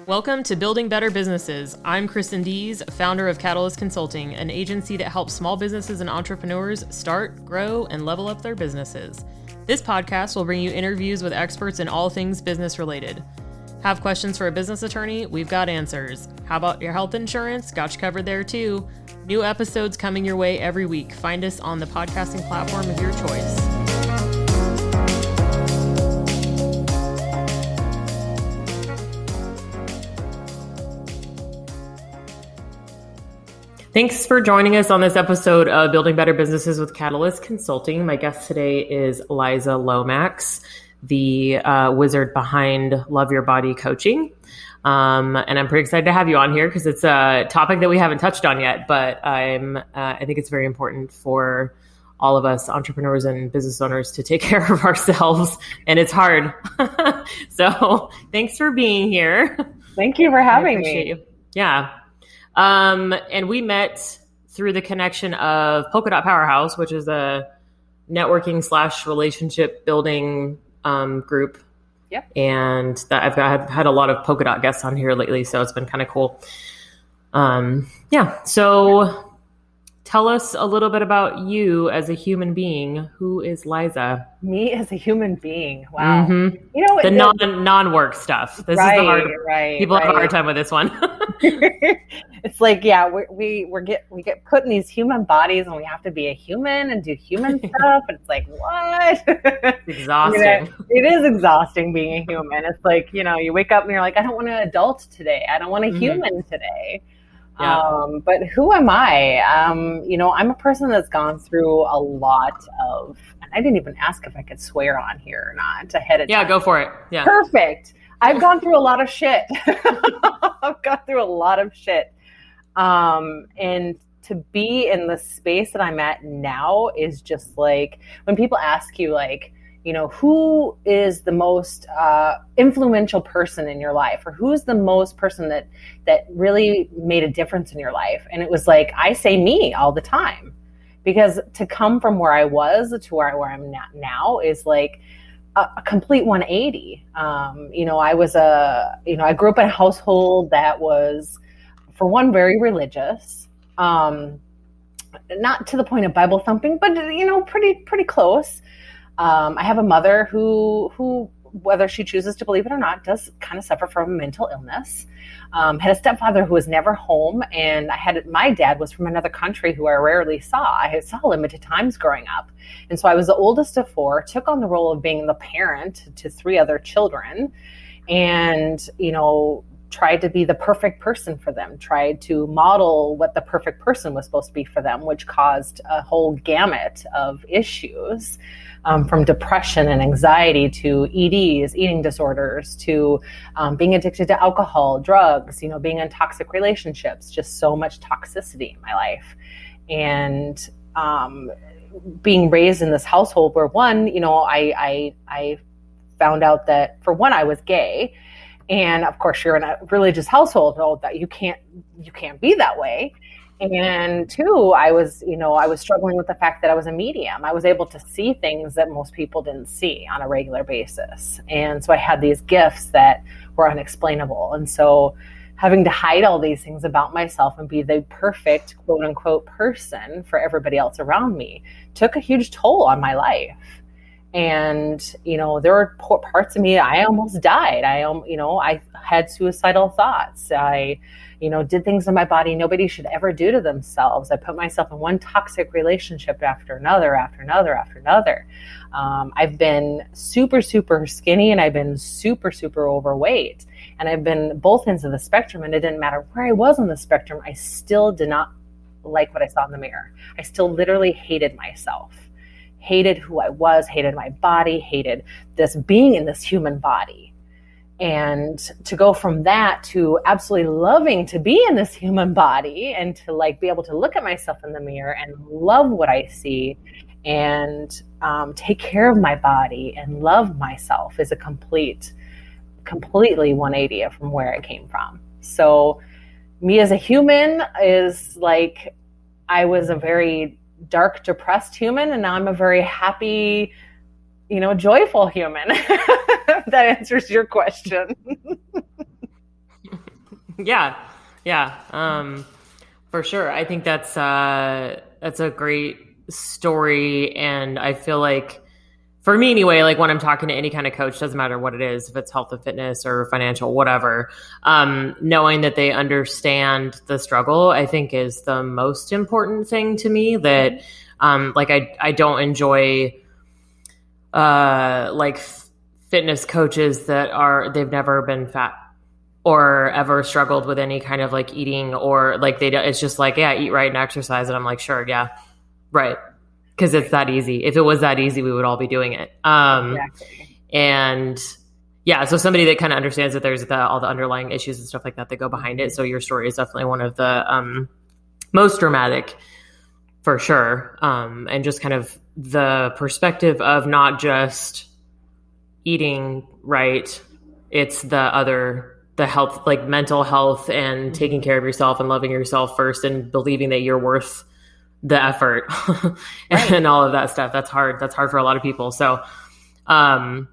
Welcome to Building Better Businesses. I'm Kristin Dees, founder of Catalyst Consulting, an agency that helps small businesses and entrepreneurs start, grow, and level up their businesses. This podcast will bring you interviews with experts in all things business related. Have questions for a business attorney? We've got answers. How about your health insurance? Got you covered there too. New episodes coming your way every week. Find us on the podcasting platform of your choice. Thanks for joining us on this episode of Building Better Businesses with Catalyst Consulting. My guest today is Liza Lomax, the wizard behind Love Your Body Coaching. And I'm pretty excited to have you on here because it's a topic that we haven't touched on yet, but I think it's very important for all of us entrepreneurs and business owners to take care of ourselves, and it's hard. So thanks for being here. Thank you for having me. You. Yeah. And we met through the connection of Polka Dot Powerhouse, which is a networking / relationship building group. Yep. And that I've had a lot of Polka Dot guests on here lately, so it's been kind of cool. So tell us a little bit about you as a human being. Who is Liza? Me as a human being. Wow. Mm-hmm. You know, the non-work stuff. This is the hard. People have a hard time with this one. It's like, yeah, we get put in these human bodies and we have to be a human and do human stuff. And it's like, what? It's exhausting. It is exhausting being a human. It's like, you wake up and you're like, I don't want to adult today. I don't want a human today. Yeah. But who am I? I'm a person that's gone through a lot of, and I didn't even ask if I could swear on here or not ahead of time. Yeah, go for it. Yeah. Perfect. I've gone through a lot of shit. I've gone through a lot of shit. And to be in the space that I'm at now is just like, when people ask you like, who is the most influential person in your life, or who's the most person that really made a difference in your life? And it was like, I say me all the time, because to come from where I was to where I'm at now is like a complete 180. I grew up in a household that was, for one, very religious, not to the point of Bible thumping, but pretty close. I have a mother who, whether she chooses to believe it or not, does kind of suffer from mental illness. Had a stepfather who was never home, and my dad was from another country who I rarely saw. I saw limited times growing up. And so I was the oldest of 4, took on the role of being the parent to 3 other children, and, tried to be the perfect person for them, tried to model what the perfect person was supposed to be for them, which caused a whole gamut of issues. From depression and anxiety to EDs, eating disorders, to being addicted to alcohol, drugs, being in toxic relationships, just so much toxicity in my life. And being raised in this household where, one, I found out that, for one, I was gay. And of course, you're in a religious household, that you can't be that way. And 2, I was struggling with the fact that I was a medium. I was able to see things that most people didn't see on a regular basis. And so I had these gifts that were unexplainable. And so having to hide all these things about myself and be the perfect, quote unquote, person for everybody else around me took a huge toll on my life. And, there were parts of me, I almost died. I had suicidal thoughts. I did things in my body nobody should ever do to themselves. I put myself in one toxic relationship after another. I've been super, super skinny, and I've been super, super overweight. And I've been both ends of the spectrum, and it didn't matter where I was on the spectrum. I still did not like what I saw in the mirror. I still literally hated myself. Hated who I was, hated my body, hated this being in this human body. And to go from that to absolutely loving to be in this human body and to be able to look at myself in the mirror and love what I see and take care of my body and love myself is a completely 180 from where I came from. So me as a human is like, I was a very dark, depressed human, and now I'm a very happy, joyful human. If that answers your question. Yeah. Yeah. For sure. I think that's a great story. And I feel like, for me anyway, like when I'm talking to any kind of coach, doesn't matter what it is, if it's health and fitness or financial, whatever, knowing that they understand the struggle, I think is the most important thing to me. That like I don't enjoy like fitness coaches they've never been fat or ever struggled with any kind of like eating, or like it's just like, yeah, eat right and exercise. And I'm like, sure. Yeah. Right. Cause it's that easy. If it was that easy, we would all be doing it. Exactly. And yeah, so somebody that kind of understands that there's all the underlying issues and stuff like that go behind it. So your story is definitely one of the most dramatic for sure. And just kind of the perspective of not just eating right. It's the health, like mental health, and taking care of yourself and loving yourself first, and believing that you're worth the effort and all of that stuff. That's hard. That's hard for a lot of people. So, I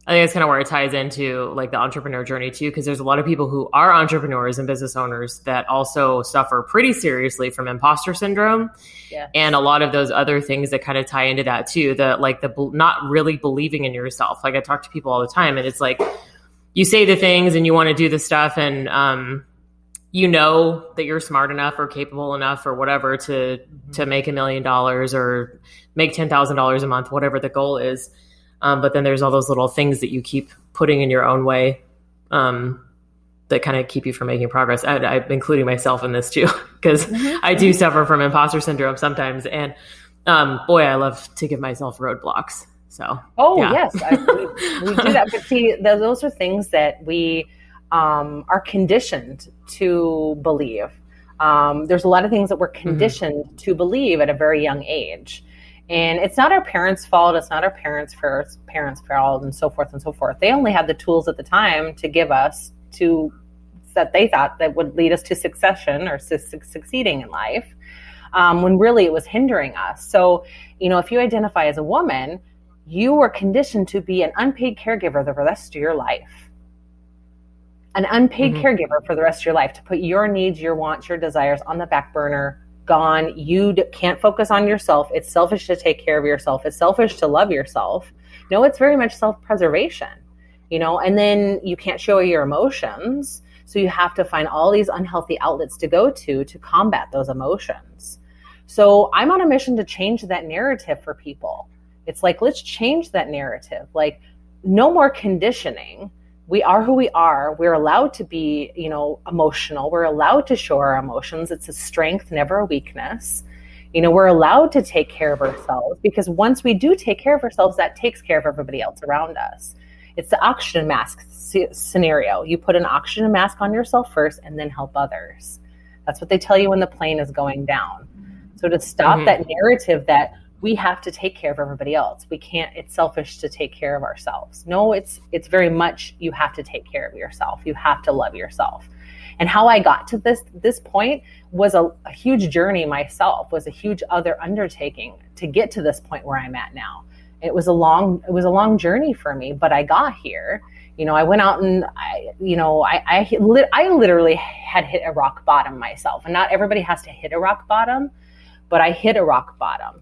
think that's kind of where it ties into like the entrepreneur journey too, because there's a lot of people who are entrepreneurs and business owners that also suffer pretty seriously from imposter syndrome. Yeah. And a lot of those other things that kind of tie into that too, the not really believing in yourself. Like I talk to people all the time, and it's like, you say the things and you want to do the stuff, and, you know that you're smart enough or capable enough or whatever to make $1 million or make $10,000 a month, whatever the goal is. But then there's all those little things that you keep putting in your own way, that kind of keep you from making progress. I'm including myself in this too, because I do suffer from imposter syndrome sometimes. And, boy, I love to give myself roadblocks. So, yes, we do that. But see, those are things that we are conditioned to believe. There's a lot of things that we're conditioned to believe at a very young age. And it's not our parents' fault. It's not our parents' fault, and so forth and so forth. They only had the tools at the time to give us that they thought that would lead us to succession or succeeding in life, when really it was hindering us. So, if you identify as a woman, you were conditioned to be an unpaid caregiver the rest of your life. An unpaid caregiver for the rest of your life, to put your needs, your wants, your desires on the back burner, gone. You can't focus on yourself. It's selfish to take care of yourself. It's selfish to love yourself. No, it's very much self-preservation, and then you can't show your emotions. So you have to find all these unhealthy outlets to go to combat those emotions. So I'm on a mission to change that narrative for people. It's like, let's change that narrative. Like, no more conditioning. We are who we are. We're allowed to be, emotional. We're allowed to show our emotions. It's a strength, never a weakness. We're allowed to take care of ourselves, because once we do take care of ourselves, that takes care of everybody else around us. It's the oxygen mask scenario. You put an oxygen mask on yourself first and then help others. That's what they tell you when the plane is going down. So to stop that narrative that we have to take care of everybody else. We can't, it's selfish to take care of ourselves. No, it's very much, you have to take care of yourself. You have to love yourself. And how I got to this point was a huge journey myself, was a huge other undertaking to get to this point where I'm at now. It was a long journey for me, but I got here. I went out and I literally had hit a rock bottom myself. And not everybody has to hit a rock bottom, but I hit a rock bottom.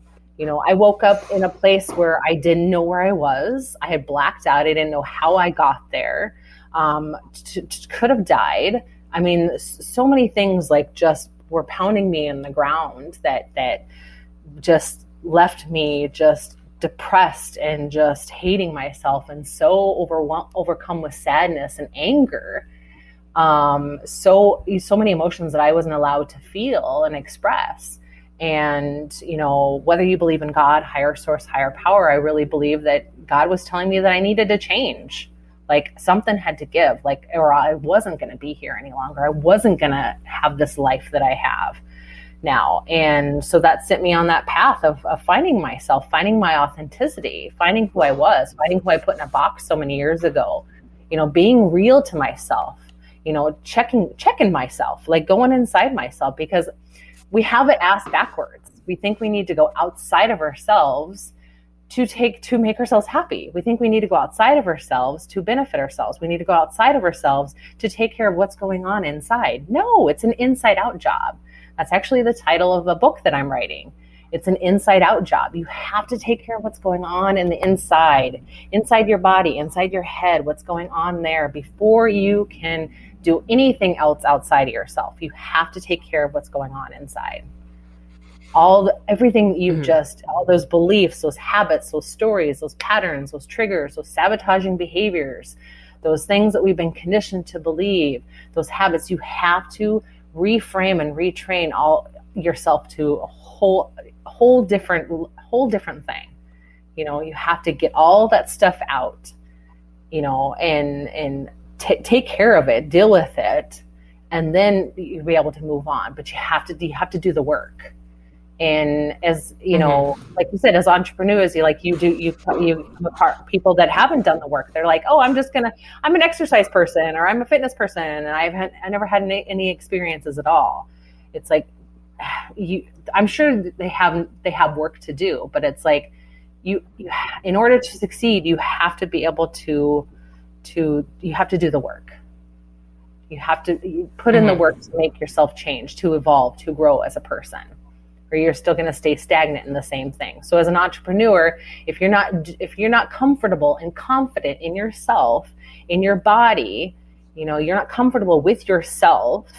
I woke up in a place where I didn't know where I was. I had blacked out. I didn't know how I got there. Could have died. I mean, so many things like just were pounding me in the ground that just left me just depressed and just hating myself, and so overcome with sadness and anger. So many emotions that I wasn't allowed to feel and express. And, whether you believe in God, higher source, higher power, I really believe that God was telling me that I needed to change. Like, something had to give, or I wasn't going to be here any longer. I wasn't going to have this life that I have now. And so that sent me on that path of finding myself, finding my authenticity, finding who I was, finding who I put in a box so many years ago, being real to myself, checking myself, like going inside myself, because we have it asked backwards. We think we need to go outside of ourselves to make ourselves happy. We think we need to go outside of ourselves to benefit ourselves. We need to go outside of ourselves to take care of what's going on inside. No, it's an inside out job. That's actually the title of a book that I'm writing. It's an inside out job. You have to take care of what's going on in the inside your body, inside your head, what's going on there before you can do anything else outside of yourself. You have to take care of what's going on inside. Everything you've all those beliefs, those habits, those stories, those patterns, those triggers, those sabotaging behaviors, those things that we've been conditioned to believe, those habits, you have to reframe and retrain yourself to a whole different thing. You have to get all that stuff out, and take care of it, deal with it, and then you'll be able to move on. But you have to do the work. And as like you said, as entrepreneurs, you come apart people that haven't done the work. They're like, oh, I'm an exercise person, or I'm a fitness person, and I never had any experiences at all. It's like, I'm sure they have work to do, but it's like you in order to succeed, you have to be able to you have to do the work. You have to put in the work to make yourself change, to evolve, to grow as a person, or you're still going to stay stagnant in the same thing. So as an entrepreneur, if you're not comfortable and confident in yourself, in your body, you're not comfortable with yourself,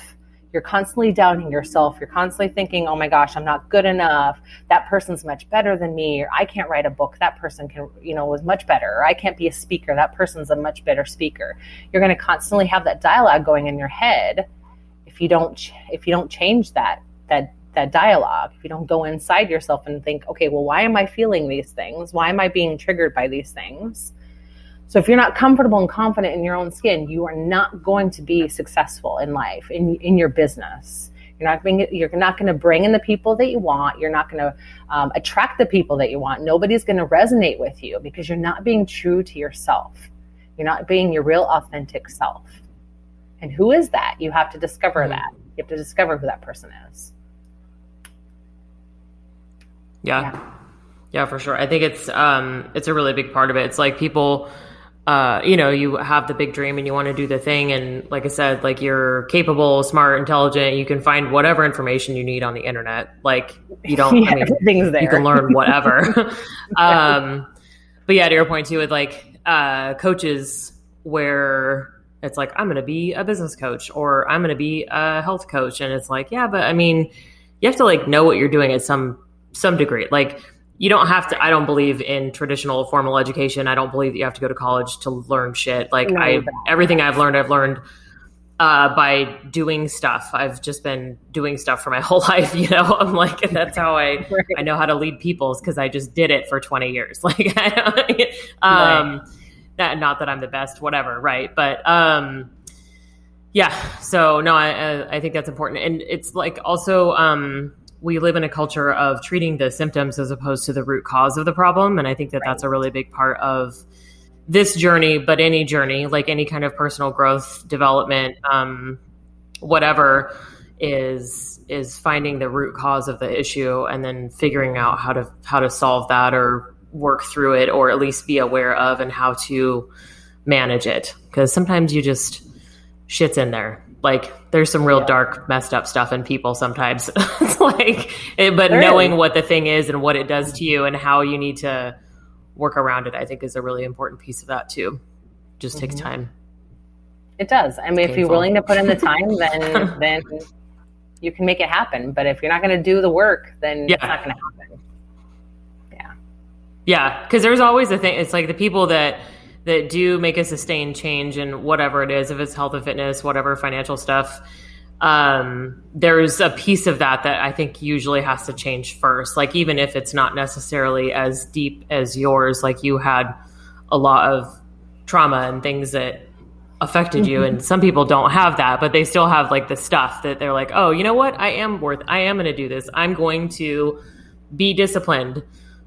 you're constantly doubting yourself, you're constantly thinking, oh my gosh, I'm not good enough, that person's much better than me, or I can't write a book, that person can, was much better, or I can't be a speaker, that person's a much better speaker. You're going to constantly have that dialogue going in your head if you don't change that dialogue, if you don't go inside yourself and think, okay, well, why am I feeling these things? Why am I being triggered by these things? So if you're not comfortable and confident in your own skin, you are not going to be successful in life, in your business. You're not going to bring in the people that you want. You're not going to attract the people that you want. Nobody's going to resonate with you because you're not being true to yourself. You're not being your real authentic self. And who is that? You have to discover that. You have to discover who that person is. Yeah, for sure. I think it's a really big part of it. It's like people, you have the big dream and you want to do the thing. And like I said, like you're capable, smart, intelligent. You can find whatever information you need on the internet. Like you don't, everything's there. You can learn whatever. But yeah, to your point too, with like coaches where it's like, I'm going to be a business coach or I'm going to be a health coach. And it's like, yeah, but you have to like know what you're doing at some degree. Like you don't have to, I don't believe in traditional formal education. I don't believe that you have to go to college to learn shit. Like everything I've learned by doing stuff. I've just been doing stuff for my whole life. I'm like, and that's how I know how to lead people, because I just did it for 20 years. Like, not that I'm the best, whatever. Right. But, yeah. So no, I think that's important. And it's like also, we live in a culture of treating the symptoms as opposed to the root cause of the problem. And I think that that's a really big part of this journey, but any journey, like any kind of personal growth, development, whatever, is finding the root cause of the issue and then figuring out how to solve that or work through it, or at least be aware of and how to manage it. Because sometimes shit's in there. Like there's some real dark, messed up stuff in people sometimes. It's like, but knowing what the thing is and what it does to you and how you need to work around it, I think is a really important piece of that too. Just takes time. It does. I mean, if you're willing to put in the time, then you can make it happen. But if you're not going to do the work, then it's not going to happen. Yeah. Because there's always a thing. It's like the people that do make a sustained change in whatever it is, if it's health and fitness, whatever, financial stuff, there's a piece of that I think usually has to change first. Like, even if it's not necessarily as deep as yours, like you had a lot of trauma and things that affected you. And some people don't have that, but they still have like the stuff that they're like, oh, you know what? I am going to do this. I'm going to be disciplined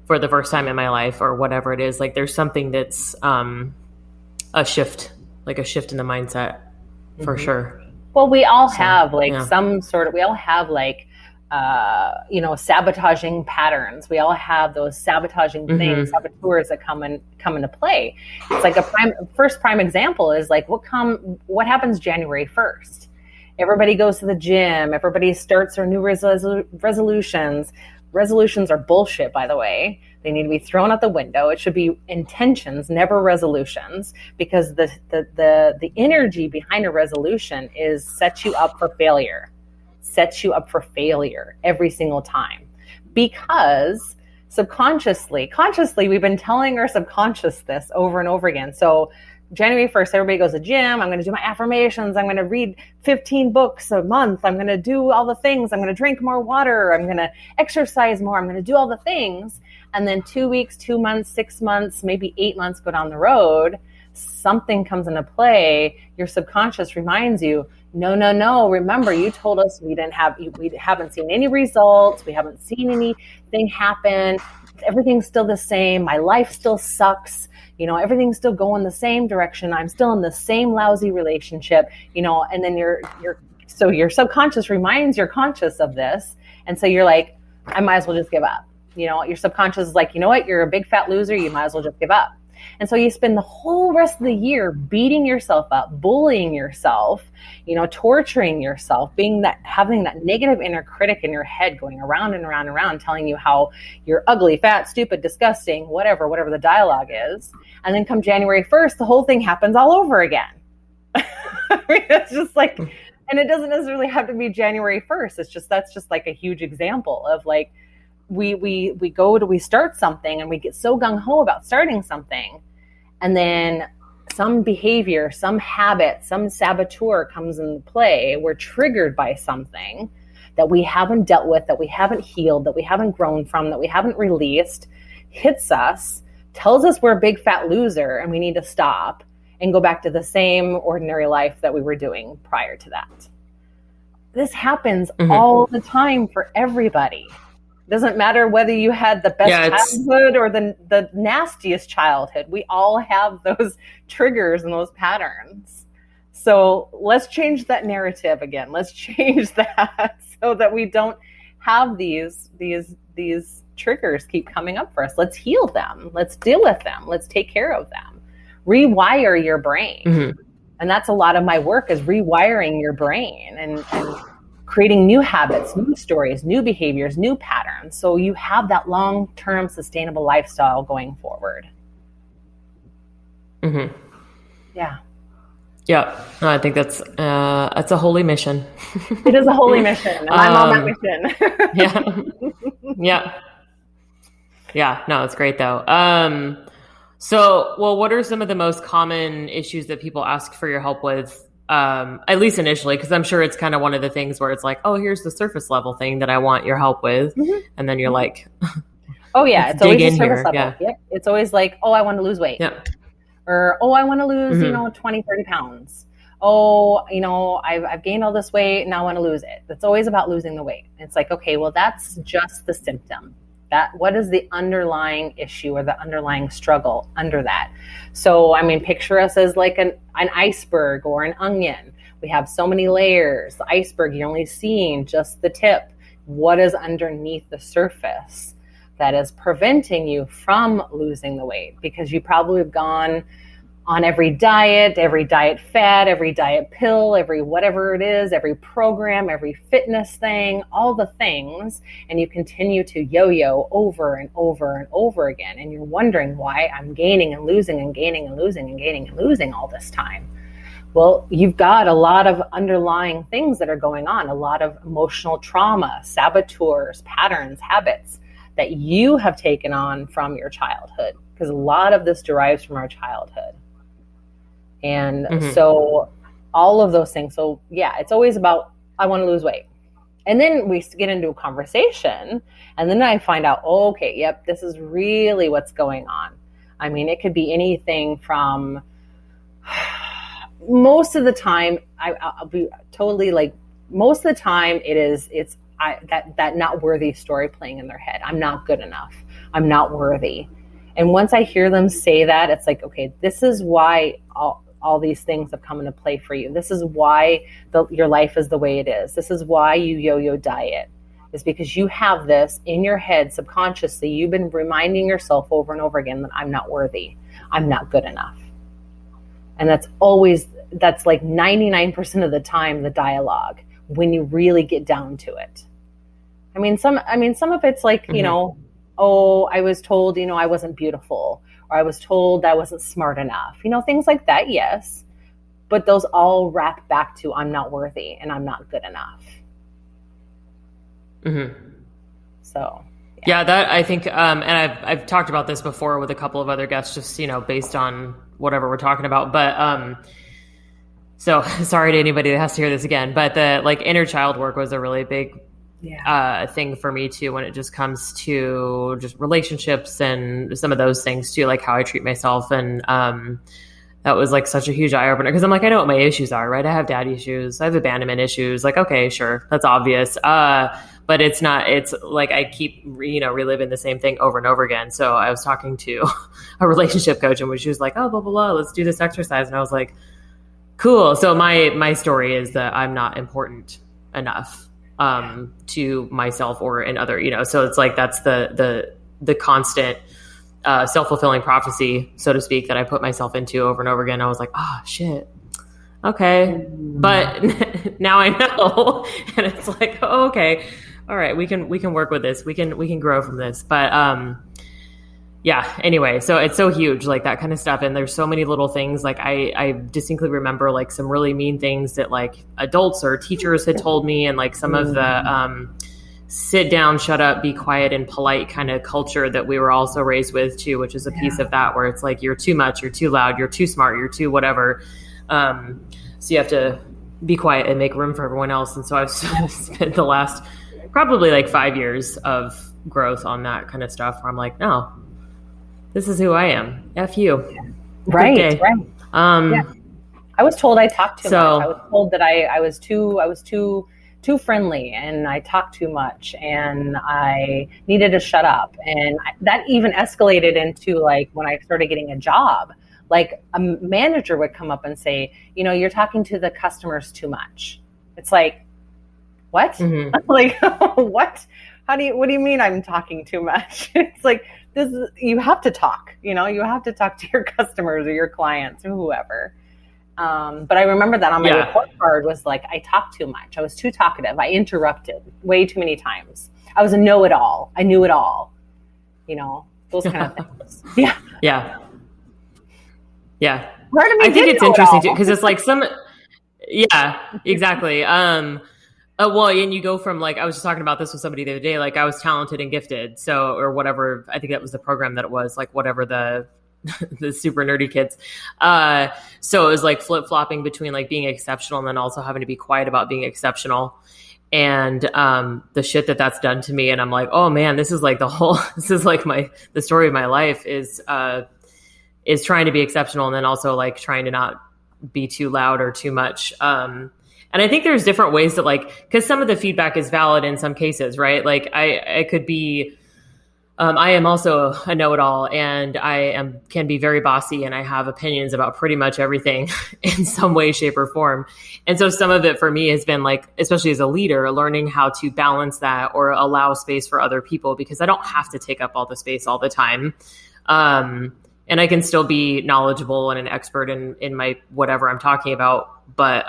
for the first time in my life, or whatever it is. Like there's something that's a shift in the mindset for sure. Well, we all have we all have like sabotaging patterns. We all have those sabotaging things, saboteurs that come into play. It's like first prime example is like what happens January 1st? Everybody goes to the gym. Everybody starts their new resolutions. Resolutions are bullshit, by the way. They need to be thrown out the window. It should be intentions, never resolutions, because the energy behind a resolution is sets you up for failure every single time. Because consciously, we've been telling our subconscious this over and over again. So January 1st, everybody goes to the gym. I'm going to do my affirmations. I'm going to read 15 books a month. I'm going to do all the things. I'm going to drink more water. I'm going to exercise more. I'm going to do all the things. And then 2 weeks, 2 months, 6 months, maybe 8 months go down the road. Something comes into play. Your subconscious reminds you, no. Remember, you told us we haven't seen any results. We haven't seen anything happen. Everything's still the same. My life still sucks. Everything's still going the same direction. I'm still in the same lousy relationship, and then your subconscious reminds your conscious of this. And so you're like, I might as well just give up. Your subconscious is like, you know what? You're a big fat loser. You might as well just give up. And so you spend the whole rest of the year beating yourself up, bullying yourself, torturing yourself, having that negative inner critic in your head going around and around and around, telling you how you're ugly, fat, stupid, disgusting, whatever the dialogue is. And then come January 1st, the whole thing happens all over again. It's just like, and it doesn't necessarily have to be January 1st. That's just like a huge example of like, we start something and we get so gung-ho about starting something, and then some behavior, some habit, some saboteur comes into play. We're triggered by something that we haven't dealt with, that we haven't healed, that we haven't grown from, that we haven't released, hits us, tells us we're a big fat loser and we need to stop and go back to the same ordinary life that we were doing prior to that. This happens all the time for everybody. Doesn't matter whether you had the best childhood or the nastiest childhood. We all have those triggers and those patterns. So let's change that narrative again. Let's change that so that we don't have these triggers keep coming up for us. Let's heal them. Let's deal with them. Let's take care of them. Rewire your brain. And that's a lot of my work, is rewiring your brain and creating new habits, new stories, new behaviors, new patterns. So you have that long-term sustainable lifestyle going forward. Yeah. Yeah. No, I think that's a holy mission. It is a holy mission. And I'm on that mission. Yeah. No, it's great though. What are some of the most common issues that people ask for your help with? At least initially, because I'm sure it's kind of one of the things where it's like, oh, here's the surface level thing that I want your help with. And then you're like, oh yeah, it's always the surface level. Yeah. Yep. It's always like, oh, I want to lose weight. Yeah. Or, oh, I want to lose, 20, 30 pounds. Oh, I've gained all this weight and I want to lose it. It's always about losing the weight. It's like, okay, well, that's just the symptom. What is the underlying issue or the underlying struggle under that? So, picture us as like an iceberg or an onion. We have so many layers. The iceberg, you're only seeing just the tip. What is underneath the surface that is preventing you from losing the weight? Because you probably have gone on every diet fad, every diet pill, every whatever it is, every program, every fitness thing, all the things, and you continue to yo-yo over and over and over again. And you're wondering why I'm gaining and losing and gaining and losing and gaining and losing all this time. Well, you've got a lot of underlying things that are going on, a lot of emotional trauma, saboteurs, patterns, habits that you have taken on from your childhood, because a lot of this derives from our childhood. And so all of those things. So yeah, it's always about, I want to lose weight. And then we get into a conversation and then I find out, oh, okay, yep, this is really what's going on. It could be anything from, most of the time, I'll be totally like, most of the time it's that not worthy story playing in their head. I'm not good enough. I'm not worthy. And once I hear them say that, it's like, okay, this is why all these things have come into play for you. This is why your life is the way it is. This is why you yo-yo diet. is because you have this in your head subconsciously. You've been reminding yourself over and over again that I'm not worthy. I'm not good enough. And that's like 99% of the time the dialogue when you really get down to it. Some of it's like, oh, I was told, I wasn't beautiful, or I was told I wasn't smart enough, things like that. Yes. But those all wrap back to I'm not worthy and I'm not good enough. Mm-hmm. So, yeah, that I think, and I've talked about this before with a couple of other guests, just, based on whatever we're talking about. But, so sorry to anybody that has to hear this again, but the inner child work was a really big thing for me too, when it just comes to just relationships and some of those things too, like how I treat myself. And, that was such a huge eye opener, because I'm I know what my issues are, right? I have daddy issues. I have abandonment issues. Okay, sure. That's obvious. But it's not, it's I keep, reliving the same thing over and over again. So I was talking to a relationship coach, and she was like, oh, blah, blah, blah, let's do this exercise. And I was like, cool. So my story is that I'm not important enough, to myself or in other, so it's that's the constant, self-fulfilling prophecy, so to speak, that I put myself into over and over again. I was like, oh shit. Okay. But now I know. And it's oh, okay. All right. We can work with this. We can grow from this. But, yeah, anyway, so it's so huge, that kind of stuff. And there's so many little things. I distinctly remember some really mean things that adults or teachers had told me. And some of the, sit down, shut up, be quiet, and polite kind of culture that we were also raised with too, which is a piece of that, where it's you're too much, you're too loud, you're too smart, you're too whatever. So you have to be quiet and make room for everyone else. And so I've spent the last probably 5 years of growth on that kind of stuff, where I'm no, this is who I am. F you. Right. Right. I was told I talked too much. I was told that I was too friendly, and I talked too much, and I needed to shut up. And that even escalated into when I started getting a job, a manager would come up and say, you're talking to the customers too much. It's what? Mm-hmm. What? What do you mean I'm talking too much? It's you have to talk, you have to talk to your customers or your clients or whoever. But I remember that on my report card was I talked too much. I was too talkative. I interrupted way too many times. I was a know-it-all. I knew it all. Those kind of things. Yeah. Yeah. Yeah. Part of me I think it's interesting too, because it's some. Yeah, exactly. Well, and you go from I was just talking about this with somebody the other day. I was talented and gifted, so, or whatever. I think that was the program that it was, whatever the super nerdy kids. So it was flip-flopping between the exceptional and then also having to be quiet about being exceptional. And the shit that's done to me. And I'm oh man, this is this is the story of my life is trying to be exceptional, and then also trying to not be too loud or too much. And I think there's different ways that because some of the feedback is valid in some cases, right? I could be, I am also a know-it-all, and can be very bossy, and I have opinions about pretty much everything in some way, shape, or form. And so some of it for me has been especially as a leader, learning how to balance that or allow space for other people, because I don't have to take up all the space all the time. And I can still be knowledgeable and an expert in my whatever I'm talking about, but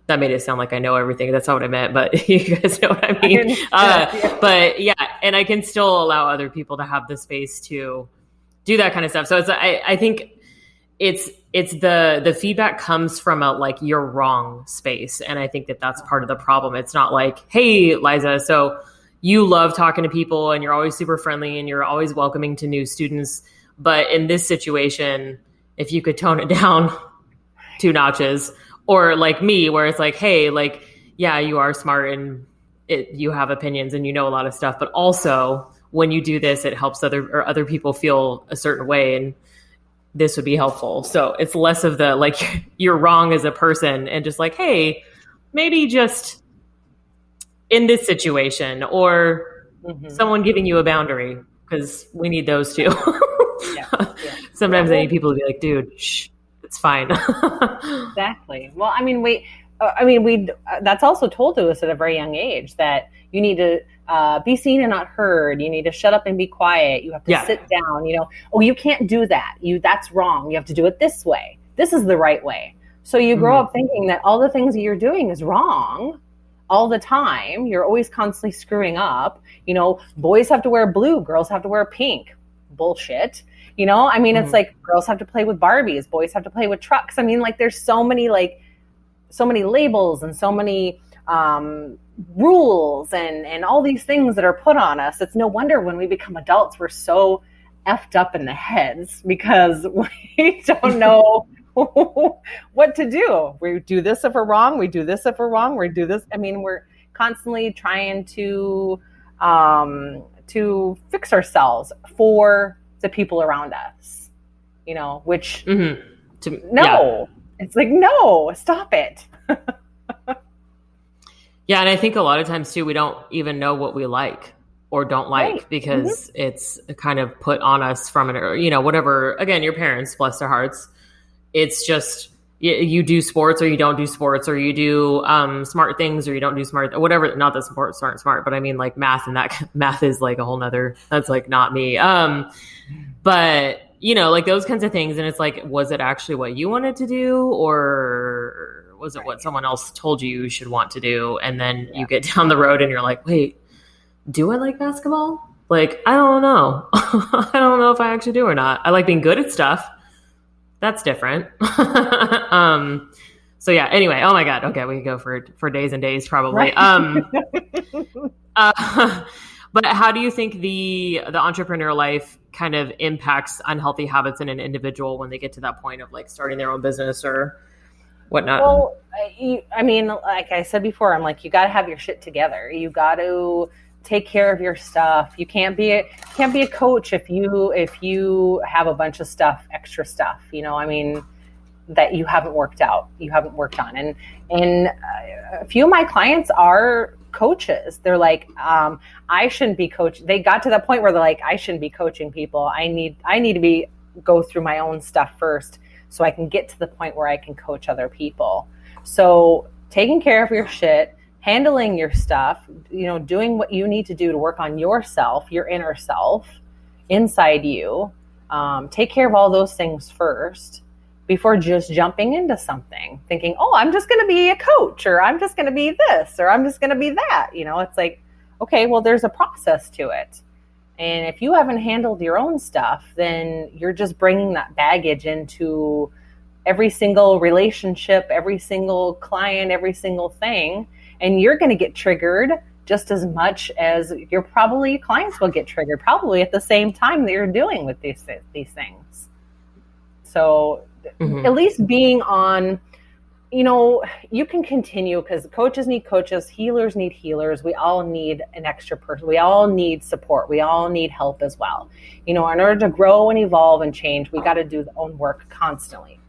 that made it sound like I know everything. That's not what I meant, but you guys know what I mean. But yeah, and I can still allow other people to have the space to do that kind of stuff. So I think it's the feedback comes from a you're wrong space, and I think that's part of the problem. It's not hey, Liza, so you love talking to people, and you're always super friendly, and you're always welcoming to new students, but in this situation, if you could tone it down 2 notches. Or me, where it's hey, yeah, you are smart, and you have opinions, and you know a lot of stuff, but also when you do this, it helps other people feel a certain way, and this would be helpful. So it's less of the you're wrong as a person, and just hey, maybe just in this situation, or someone giving you a boundary, because we need those too. Sometimes I need people to be dude, shh. It's fine. Exactly. Well, I mean, that's also told to us at a very young age that you need to be seen and not heard. You need to shut up and be quiet. You have to sit down, oh, you can't do that. That's wrong. You have to do it this way. This is the right way. So you grow up thinking that all the things that you're doing is wrong all the time. You're always constantly screwing up. Boys have to wear blue, girls have to wear pink. Bullshit. I mean, it's like girls have to play with Barbies, boys have to play with trucks. I mean, like there's so many labels and so many rules and all these things that are put on us. It's no wonder when we become adults, we're so effed up in the heads because we don't know what to do. We do this if we're wrong. We do this if we're wrong. We do this. I mean, we're constantly trying to fix ourselves for the people around us, which it's like, no, stop it. Yeah. And I think a lot of times too, we don't even know what we like or don't like because it's kind of put on us from whatever, again, your parents, bless their hearts. It's just, you do sports or you don't do sports, or you do smart things or you don't do smart, whatever. Not that sports aren't smart, but I mean like math, and that math is like a whole nother, that's like not me. But like those kinds of things. And it's like, was it actually what you wanted to do, or was it what someone else told you should want to do? And then you get down the road and you're like, wait, do I like basketball? Like, I don't know. I don't know if I actually do or not. I like being good at stuff. That's different. So yeah, anyway, oh my God. Okay. We could go for days and days probably. Right. But how do you think the entrepreneur life kind of impacts unhealthy habits in an individual when they get to that point of like starting their own business or whatnot? Well, I mean, like I said before, I'm like, you got to have your shit together. You got to take care of your stuff. You can't be a coach if you have a bunch of stuff, extra stuff, I mean, that you haven't worked out, you haven't worked on. And a few of my clients are coaches. They're like, I shouldn't be coaching. They got to that point where they're like, I shouldn't be coaching people. I need to go through my own stuff first so I can get to the point where I can coach other people. So taking care of your shit, handling your stuff, doing what you need to do to work on yourself, your inner self inside you. Take care of all those things first before just jumping into something, thinking, oh, I'm just going to be a coach, or I'm just going to be this, or I'm just going to be that. It's like, okay, well, there's a process to it. And if you haven't handled your own stuff, then you're just bringing that baggage into every single relationship, every single client, every single thing. And you're going to get triggered just as much as your clients will get triggered, probably at the same time that you're dealing with these things. So at least being on, you can continue, because coaches need coaches, healers need healers. We all need an extra person. We all need support. We all need help as well. In order to grow and evolve and change, we got to do the own work constantly,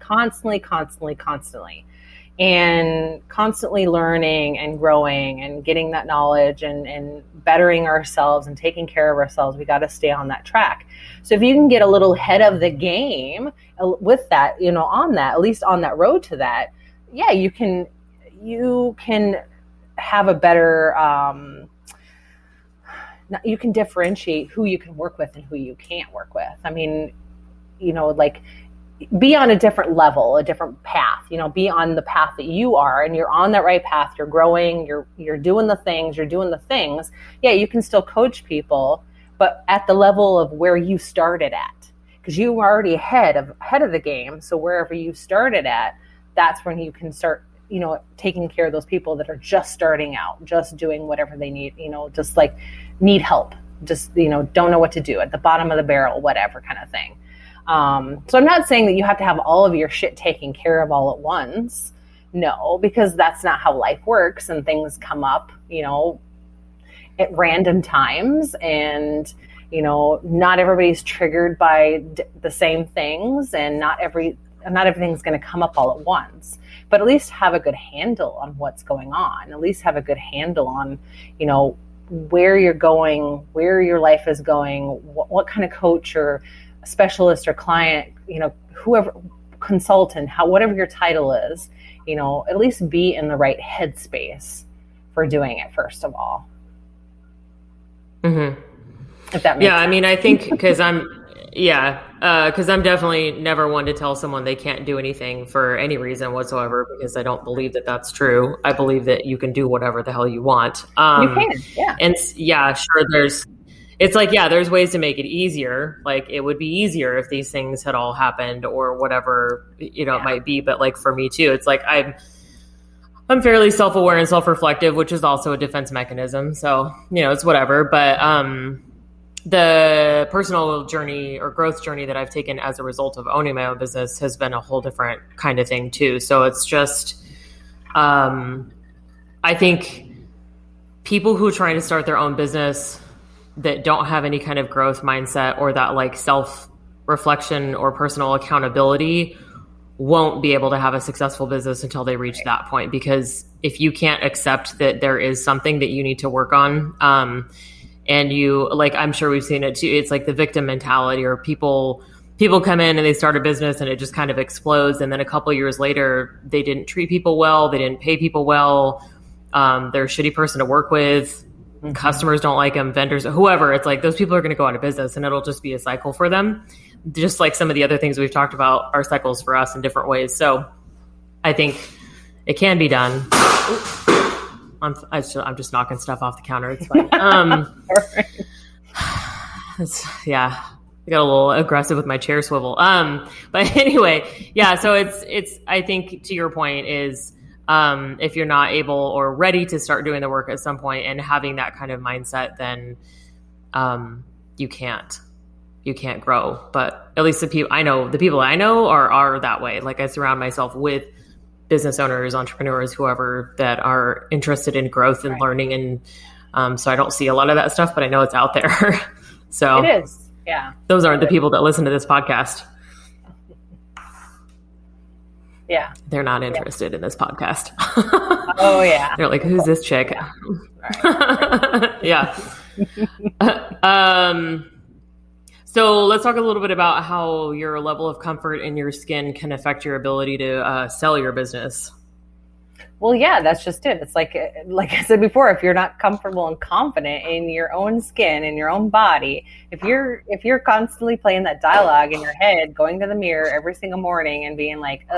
and constantly learning and growing and getting that knowledge and bettering ourselves and taking care of ourselves. We got to stay on that track. So if you can get a little ahead of the game with that, on that, at least on that road to that, yeah, you can have a better, you can differentiate who you can work with and who you can't work with. I mean, like, be on a different level, a different path, be on the path that you are, and you're on that right path. You're growing, you're doing the things. Yeah, you can still coach people, but at the level of where you started at, because you were already ahead of the game. So wherever you started at, that's when you can start, taking care of those people that are just starting out, just doing whatever they need, just like need help, just, don't know what to do, at the bottom of the barrel, whatever kind of thing. So I'm not saying that you have to have all of your shit taken care of all at once. No, because that's not how life works, and things come up, at random times, and, not everybody's triggered by the same things, and not everything's going to come up all at once, but at least have a good handle on what's going on. At least have a good handle on, where you're going, where your life is going, what kind of coach or specialist or client, whoever, consultant, whatever your title is, at least be in the right headspace for doing it, first of all. Mm-hmm. If that makes sense. I mean, I think because I'm definitely never one to tell someone they can't do anything for any reason whatsoever, because I don't believe that that's true. I believe that you can do whatever the hell you want. You can, yeah. And sure, there's ways to make it easier. Like, it would be easier if these things had all happened or whatever, it might be. But like for me too, it's like I'm fairly self-aware and self-reflective, which is also a defense mechanism. So, it's whatever. But the personal journey or growth journey that I've taken as a result of owning my own business has been a whole different kind of thing too. So it's just, I think people who are trying to start their own business that don't have any kind of growth mindset or that like self-reflection or personal accountability won't be able to have a successful business until they reach that point. Because if you can't accept that there is something that you need to work on, and you, like, I'm sure we've seen it too. It's like the victim mentality, or people come in and they start a business and it just kind of explodes. And then a couple of years later, they didn't treat people well. They didn't pay people well. They're a shitty person to work with. Mm-hmm. Customers don't like them, vendors, whoever. It's like those people are going to go out of business, and it'll just be a cycle for them. Just like some of the other things we've talked about are cycles for us in different ways. So I think it can be done. I'm just knocking stuff off the counter. It's fine. I got a little aggressive with my chair swivel. But anyway, so it's, I think to your point is, if you're not able or ready to start doing the work at some point and having that kind of mindset, then, you can't grow. But at least the people I know are that way. Like, I surround myself with business owners, entrepreneurs, whoever, that are interested in growth and learning. And so I don't see a lot of that stuff, but I know it's out there. So it is. Yeah. Those aren't the people that listen to this podcast. Yeah. They're not interested in this podcast. Oh yeah. They're like, who's this chick? Yeah. Right. Yeah. So let's talk a little bit about how your level of comfort in your skin can affect your ability to sell your business. Well, yeah, that's just it. It's like I said before, if you're not comfortable and confident in your own skin, in your own body, if you're constantly playing that dialogue in your head, going to the mirror every single morning and being like,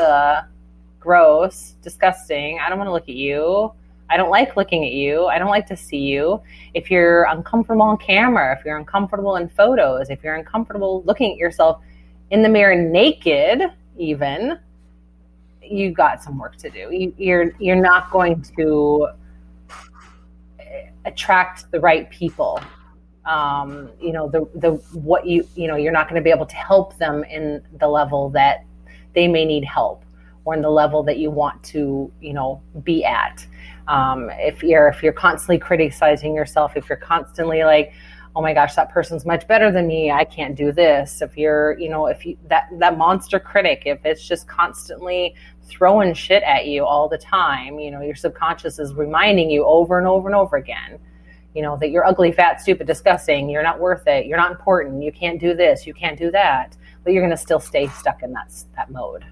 gross, disgusting, I don't want to look at you, I don't like looking at you, I don't like to see you. If you're uncomfortable on camera, if you're uncomfortable in photos, if you're uncomfortable looking at yourself in the mirror naked, even, you got some work to do. You're not going to attract the right people. You're not going to be able to help them in the level that they may need help, or in the level that you want to, be at. If you're constantly criticizing yourself, if you're constantly like, oh my gosh, that person's much better than me, I can't do this. If you're, that monster critic, if it's just constantly throwing shit at you all the time, your subconscious is reminding you over and over and over again, that you're ugly, fat, stupid, disgusting, you're not worth it, you're not important, you can't do this, you can't do that, but you're going to still stay stuck in that mode.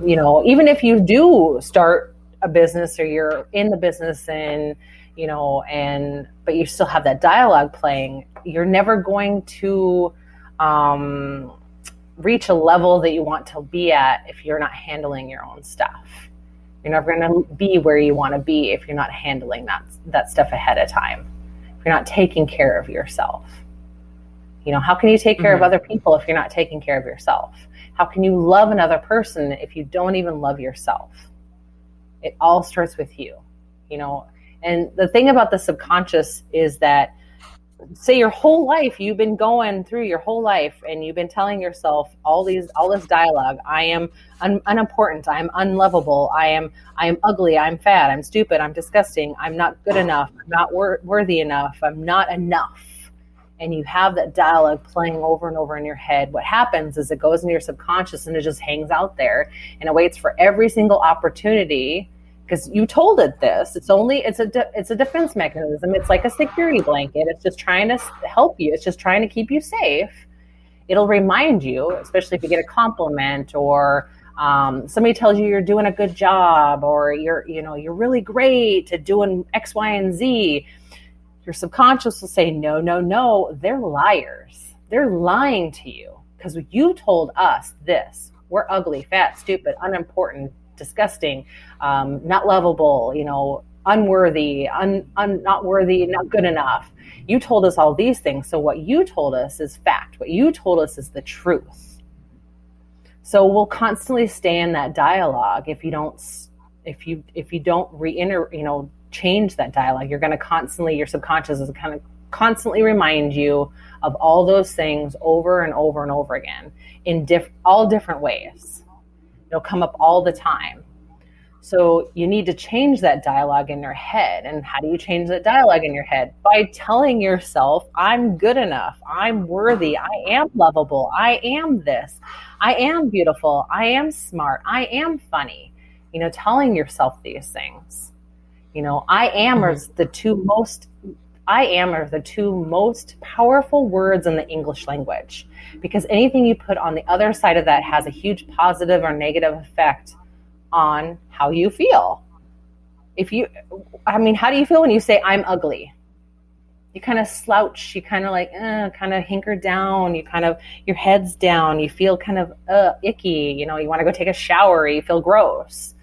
Even if you do start a business, or you're in the business and, but you still have that dialogue playing, you're never going to reach a level that you want to be at if you're not handling your own stuff. You're never going to be where you want to be if you're not handling that stuff ahead of time. If you're not taking care of yourself. How can you take care of other people if you're not taking care of yourself? How can you love another person if you don't even love yourself? It all starts with you, And the thing about the subconscious is that, say your whole life, you've been going through your whole life and you've been telling yourself all this dialogue. I am unimportant. I'm unlovable. I am ugly. I'm fat. I'm stupid. I'm disgusting. I'm not good enough. I'm not worthy enough. I'm not enough. And you have that dialogue playing over and over in your head. What happens is it goes into your subconscious and it just hangs out there and it waits for every single opportunity, because you told it this. It's a defense mechanism. It's like a security blanket. It's just trying to help you. It's just trying to keep you safe. It'll remind you, especially if you get a compliment or Somebody tells you you're doing a good job, or you're really great at doing X, Y, and Z. Your subconscious will say, no, no, no, they're liars. They're lying to you because you told us this. We're ugly, fat, stupid, unimportant, disgusting, not lovable, unworthy, not worthy, not good enough. You told us all these things. So what you told us is fact. What you told us is the truth. So we'll constantly stay in that dialogue if you don't change that dialogue. You're going to your subconscious is kind of constantly remind you of all those things over and over and over again in all different ways. It'll come up all the time. So you need to change that dialogue in your head. And how do you change that dialogue in your head? By telling yourself, I'm good enough. I'm worthy. I am lovable. I am this. I am beautiful. I am smart. I am funny. Telling yourself these things. I am are the two most powerful words in the English language, because anything you put on the other side of that has a huge positive or negative effect on how you feel. How do you feel when you say I'm ugly? You kind of slouch, you kind of kind of hinker down, your head's down, you feel kind of icky, you want to go take a shower, you feel gross.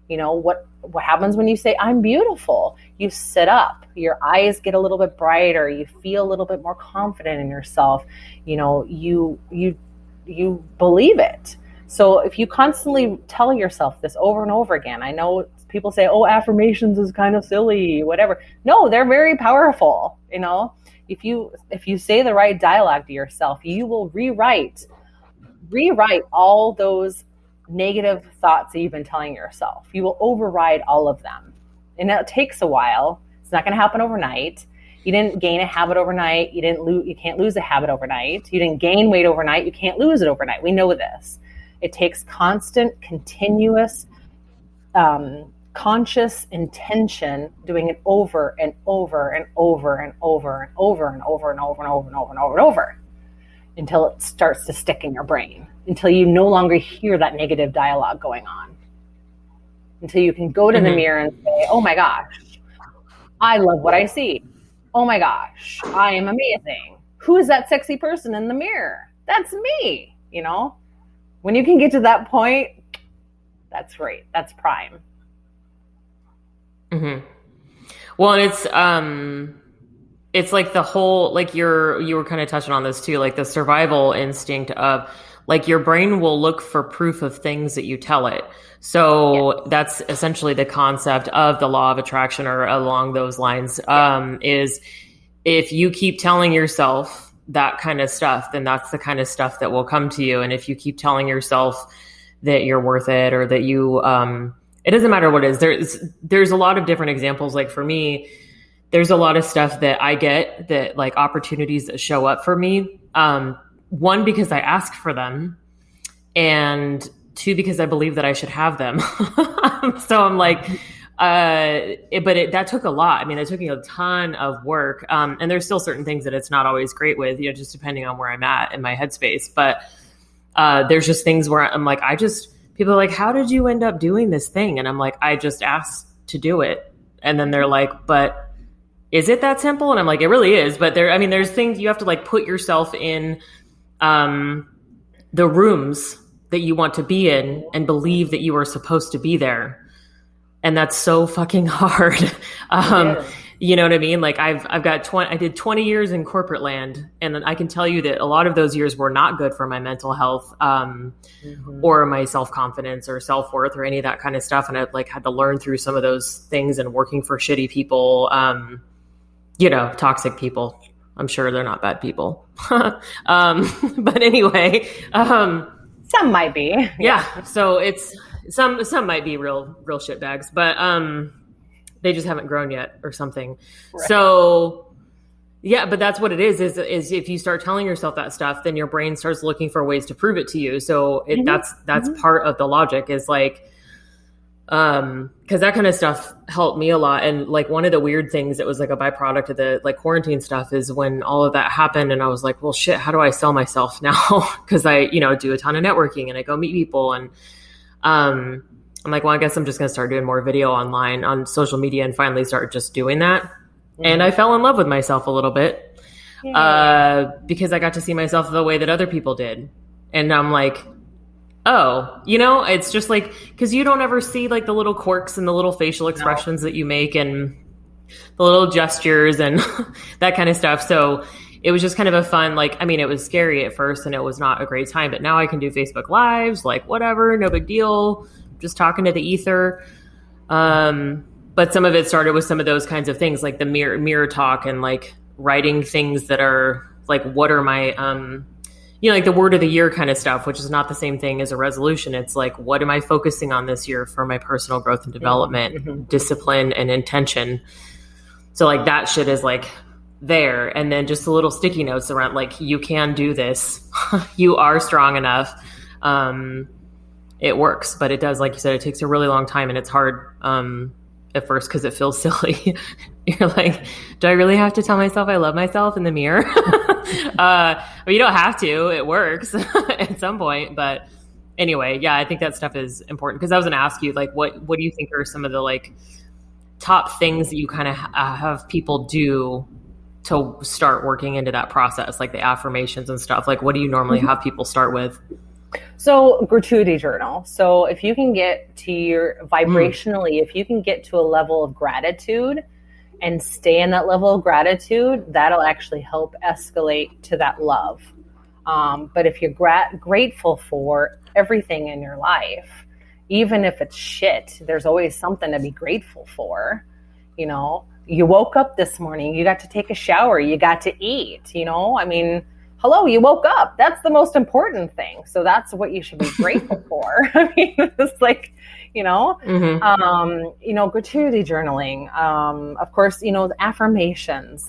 What happens when you say I'm beautiful? You sit up, your eyes get a little bit brighter, you feel a little bit more confident in yourself, you believe it. So if you constantly tell yourself this over and over again, I know people say, oh, affirmations is kind of silly, whatever. No, they're very powerful. If you say the right dialogue to yourself, you will rewrite all those negative thoughts that you've been telling yourself. You will override all of them. And that takes a while. It's not going to happen overnight. You didn't gain a habit overnight. You can't lose a habit overnight. You didn't gain weight overnight. You can't lose it overnight. We know this. It takes constant, continuous, conscious intention, doing it over and over and over and over and over and over and over and over and over and over and over until it starts to stick in your brain, until you no longer hear that negative dialogue going on, until you can go to the mirror and say, oh my gosh, I love what I see. Oh my gosh, I am amazing. Who is that sexy person in the mirror? That's me. When you can get to that point, that's great. That's prime. Mm-hmm. Well, and it's like the whole, like you were kind of touching on this too, like the survival instinct of like your brain will look for proof of things that you tell it. So That's essentially the concept of the law of attraction, or along those lines, is if you keep telling yourself that kind of stuff, then that's the kind of stuff that will come to you. And if you keep telling yourself that you're worth it, or that you, it doesn't matter what it is, there's a lot of different examples. Like for me, there's a lot of stuff that I get, that like opportunities that show up for me. One, because I ask for them, and two, because I believe that I should have them. So I'm like, that took a lot. I mean, it took me a ton of work. And there's still certain things that it's not always great with, just depending on where I'm at in my headspace. But there's just things where I'm like, people are like, how did you end up doing this thing? And I'm like, I just asked to do it. And then they're like, but is it that simple? And I'm like, it really is. But there's things you have to like put yourself in the rooms that you want to be in and believe that you are supposed to be there. And that's so fucking hard. You know what I mean? Like I did 20 years in corporate land, and I can tell you that a lot of those years were not good for my mental health, or my self-confidence or self-worth or any of that kind of stuff. And I had to learn through some of those things, and working for shitty people, toxic people. I'm sure they're not bad people. But anyway, some might be. Yeah. So it's, some might be real shit bags, but they just haven't grown yet or something. Right. So yeah, but that's what it is if you start telling yourself that stuff, then your brain starts looking for ways to prove it to you. So that's part of the logic, is like, cause that kind of stuff helped me a lot. And like one of the weird things that was like a byproduct of the like quarantine stuff is when all of that happened, and I was like, well, shit, how do I sell myself now? Cause I, do a ton of networking and I go meet people, and I'm like, well, I guess I'm just going to start doing more video online on social media and finally start just doing that. Mm-hmm. And I fell in love with myself a little bit because I got to see myself the way that other people did. And I'm like, oh, it's just like, because you don't ever see like the little quirks and the little facial expressions that you make and the little gestures and that kind of stuff. So it was just kind of a fun, like, I mean, it was scary at first and it was not a great time, but now I can do Facebook Lives, like whatever, no big deal, just talking to the ether. But some of it started with some of those kinds of things, like the mirror talk and like writing things that are like, what are my, like the word of the year kind of stuff, which is not the same thing as a resolution. It's like, what am I focusing on this year for my personal growth and development, discipline and intention? So like that shit is like there. And then just the little sticky notes around like, you can do this. You are strong enough. It works, but it does, like you said, it takes a really long time and it's hard at first because it feels silly. You're like, do I really have to tell myself I love myself in the mirror? Well, you don't have to. It works at some point. But anyway, yeah, I think that stuff is important because I was going to ask you, like, what do you think are some of the like top things that you kind of have people do to start working into that process, like the affirmations and stuff? Like, what do you normally have people start with? So gratuity journal. So if you can get to your vibrationally, if you can get to a level of gratitude and stay in that level of gratitude, that'll actually help escalate to that love. But if you're grateful for everything in your life, even if it's shit, there's always something to be grateful for. You woke up this morning, you got to take a shower, you got to eat, I mean, hello, you woke up. That's the most important thing. So that's what you should be grateful for. I mean, it's like, gratuity journaling. Of course, the affirmations.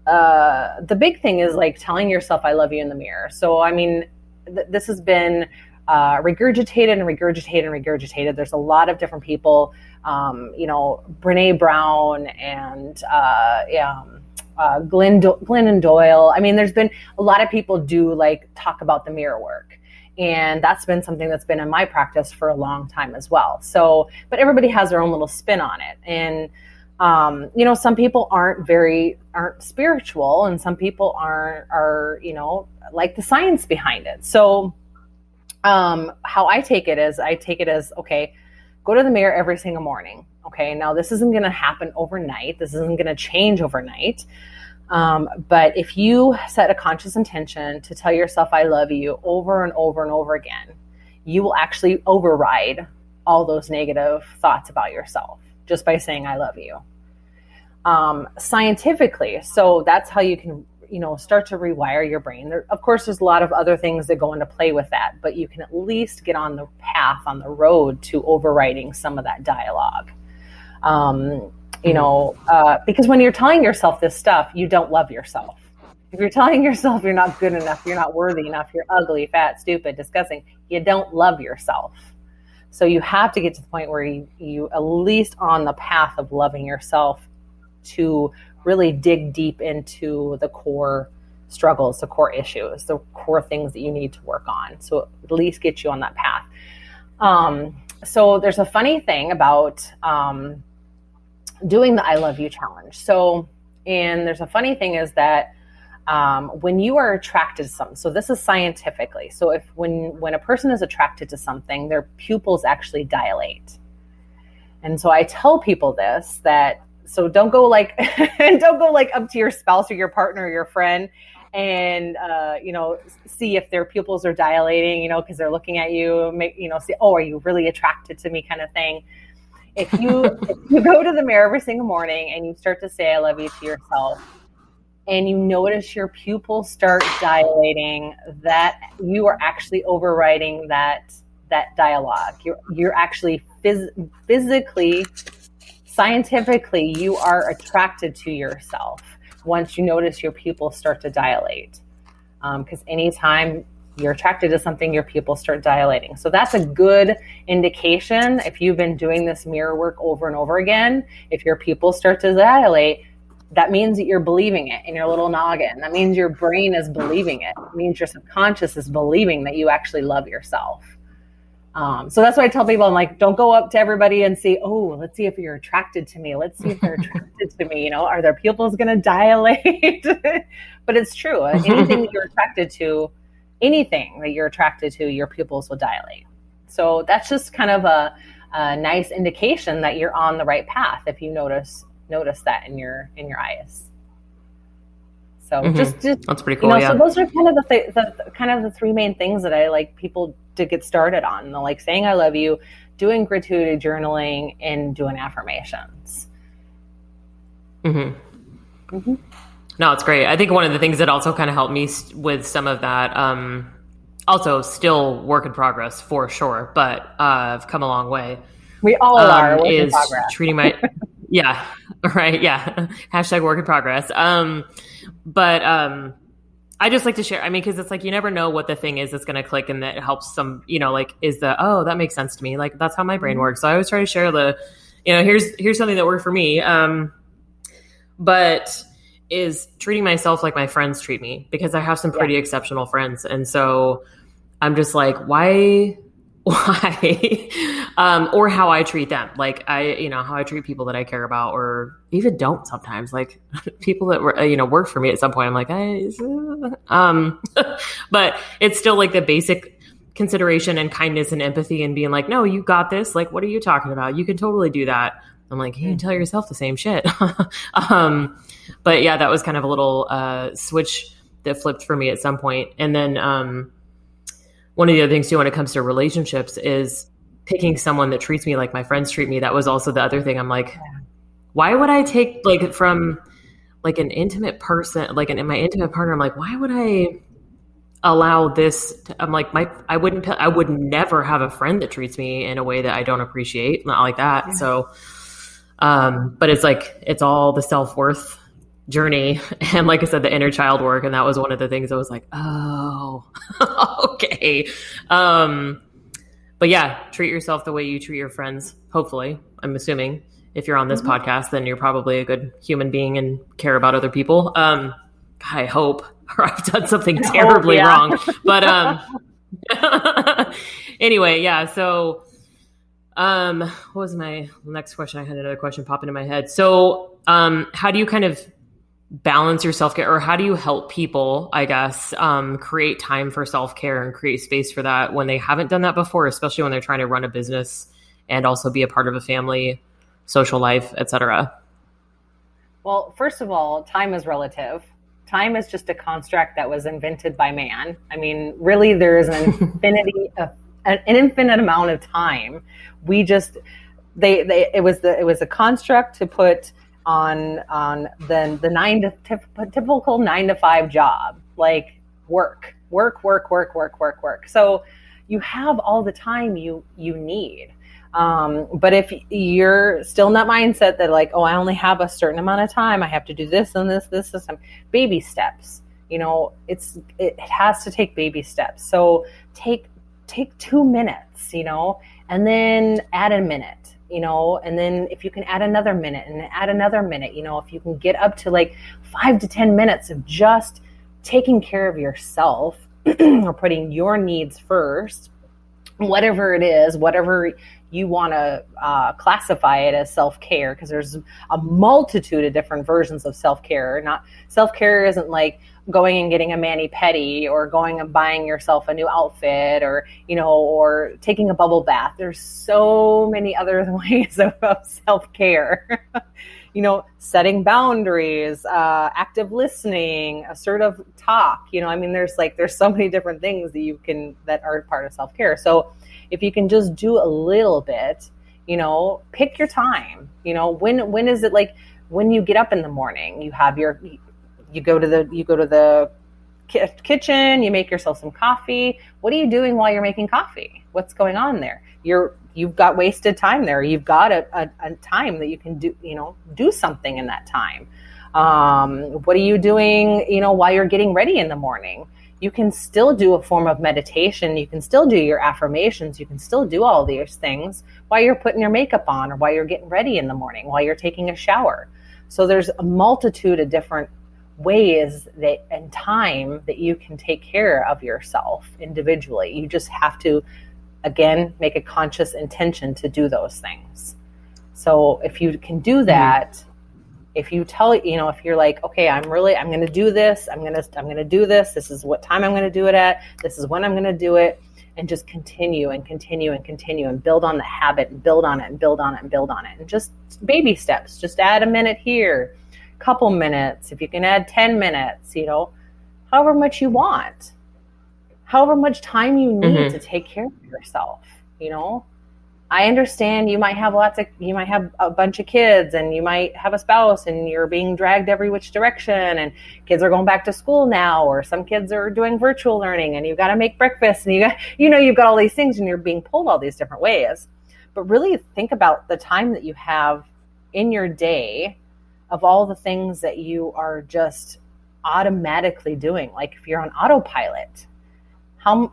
The big thing is like telling yourself, I love you in the mirror. So, I mean, this has been regurgitated. There's a lot of different people, Brene Brown and Glennon Doyle. I mean, there's been a lot of people do like talk about the mirror work. And that's been something that's been in my practice for a long time as well. So, but everybody has their own little spin on it. And, some people aren't spiritual and some people are, like the science behind it. So, how I take it is, okay, go to the mirror every single morning. Okay. Now this isn't going to happen overnight. This isn't going to change overnight. But if you set a conscious intention to tell yourself, I love you over and over and over again, you will actually override all those negative thoughts about yourself just by saying, I love you. Scientifically. So that's how you can, start to rewire your brain. Of course, there's a lot of other things that go into play with that, but you can at least get on the path, on the road to overriding some of that dialogue. Because when you're telling yourself this stuff, you don't love yourself. If you're telling yourself you're not good enough, you're not worthy enough, you're ugly, fat, stupid, disgusting, you don't love yourself. So you have to get to the point where you at least on the path of loving yourself to really dig deep into the core struggles, the core issues, the core things that you need to work on. So at least get you on that path. So there's a funny thing about doing the I Love You challenge. So, and there's a funny thing is that when you are attracted to something, so this is scientifically. So when a person is attracted to something, their pupils actually dilate. And so I tell people this, so don't go like up to your spouse or your partner or your friend and, see if their pupils are dilating, because they're looking at you, see, oh, are you really attracted to me kind of thing. If you go to the mirror every single morning and you start to say, I love you to yourself, and you notice your pupils start dilating, that you are actually overriding that dialogue. You're actually physically, scientifically, you are attracted to yourself once you notice your pupils start to dilate. Because anytime you're attracted to something, your pupils start dilating. So that's a good indication. If you've been doing this mirror work over and over again, if your pupils start to dilate, that means that you're believing it in your little noggin. That means your brain is believing it. It means your subconscious is believing that you actually love yourself. So that's why I tell people, I'm like, don't go up to everybody and see, oh, let's see if you're attracted to me. Let's see if they're attracted to me. Are their pupils going to dilate? But it's true. Anything that you're attracted to, your pupils will dilate. So that's just kind of a nice indication that you're on the right path if you notice that in your eyes. So just that's pretty cool. So those are kind of the three main things that I like people to get started on. Like saying I love you, doing gratuity journaling, and doing affirmations. No, it's great. I think one of the things that also kind of helped me with some of that, also still work in progress for sure, but I've come a long way. We all are work in is progress. Treating my yeah, right, yeah. # work in progress. But I just like to share, because it's like, you never know what the thing is that's going to click and that helps some, that makes sense to me. Like, that's how my brain works. So I always try to share here's something that worked for me. But is treating myself like my friends treat me, because I have some pretty exceptional friends. And so I'm just like, why, or how I treat them. Like how I treat people that I care about, or even don't sometimes, like people that work for me at some point. I'm like, but it's still like the basic consideration and kindness and empathy and being like, no, you got this. Like, what are you talking about? You can totally do that. I'm like, you can tell yourself the same shit. But yeah, that was kind of a little switch that flipped for me at some point. And then one of the other things too, when it comes to relationships, is picking someone that treats me like my friends treat me. That was also the other thing. I'm like, why would I take from an intimate person, my intimate partner? I'm like, why would I allow this? I'm like, I would never have a friend that treats me in a way that I don't appreciate. Not like that. Yeah. So, but it's like, it's all the self-worth journey. And like I said, the inner child work. And that was one of the things I was like, oh, okay. But yeah, treat yourself the way you treat your friends. Hopefully, I'm assuming if you're on this podcast, then you're probably a good human being and care about other people. I hope, or I've done something terribly wrong, but, anyway, yeah. So, what was my next question? I had another question pop into my head. So, how do you kind of balance your self-care, or how do you help people, I guess, create time for self-care and create space for that when they haven't done that before, especially when they're trying to run a business and also be a part of a family, social life, etc.? Well, first of all, time is relative. Time is just a construct that was invented by man. I mean, really, there is an infinite amount of time. We just, it was a construct to put on the typical 9 to 5 job, like work. So you have all the time you need. But if you're still in that mindset that like, oh, I only have a certain amount of time, I have to do this and this, baby steps, it has to take baby steps. So take 2 minutes, and then add a minute, and then if you can add another minute and add another minute, if you can get up to like 5 to 10 minutes of just taking care of yourself or putting your needs first, whatever it is, whatever you want to classify it as self-care, because there's a multitude of different versions of self-care. Not self-care isn't like going and getting a mani-pedi or going and buying yourself a new outfit or or taking a bubble bath. There's so many other ways of self-care. Setting boundaries, active listening, assertive talk. There's so many different things that are part of self-care. So if you can just do a little bit, pick your time. When is it, like when you get up in the morning, you go to the kitchen, you make yourself some coffee. What are you doing while you're making coffee? What's going on there? You've got wasted time there. You've got a time that you can do something in that time. What are you doing, while you're getting ready in the morning? You can still do a form of meditation. You can still do your affirmations. You can still do all these things while you're putting your makeup on or while you're getting ready in the morning, while you're taking a shower. So there's a multitude of different ways and time that you can take care of yourself individually. You just have to again, make a conscious intention to do those things. So if you can do that, if you tell, if you're like, okay, I'm going to do this. I'm going to do this. This is what time I'm going to do it at. This is when I'm going to do it. And just continue and continue and continue and build on the habit and build on it and build on it and build on it. And just baby steps, just add a minute here, couple minutes. If you can add 10 minutes, however much you want, however much time you need to take care of yourself. I understand you might have a bunch of kids, and you might have a spouse, and you're being dragged every which direction, and kids are going back to school now, or some kids are doing virtual learning, and you've got to make breakfast, and you've got all these things, and you're being pulled all these different ways. But really think about the time that you have in your day of all the things that you are just automatically doing. Like if you're on autopilot, how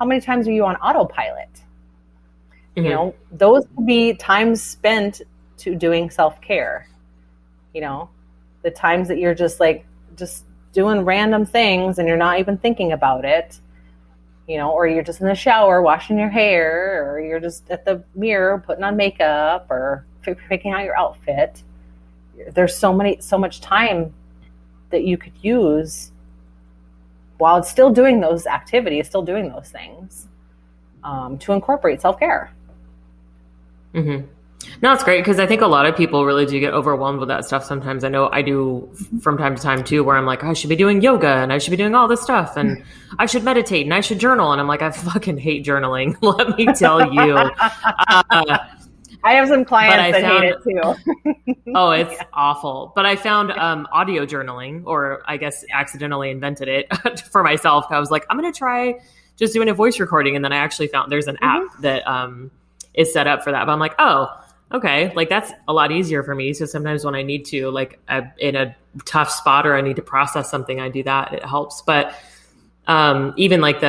many times are you on autopilot? Those could be times spent to doing self-care. The times that you're just doing random things and you're not even thinking about it, or you're just in the shower washing your hair, or you're just at the mirror putting on makeup or picking out your outfit. There's so much time that you could use while it's still doing those activities, still doing those things, to incorporate self-care. No, it's great, because I think a lot of people really do get overwhelmed with that stuff sometimes. I know I do from time to time too, where I'm like, I should be doing yoga and I should be doing all this stuff and I should meditate and I should journal. And I'm like, I fucking hate journaling. Let me tell you. I have some clients that hate it too. Oh, it's awful. But I found audio journaling, or I guess accidentally invented it for myself. I was like, I'm going to try just doing a voice recording. And then I actually found there's an app that is set up for that. But I'm like, oh, okay. Like that's a lot easier for me. So sometimes when I need to, like in a tough spot or I need to process something, I do that. It helps. But even like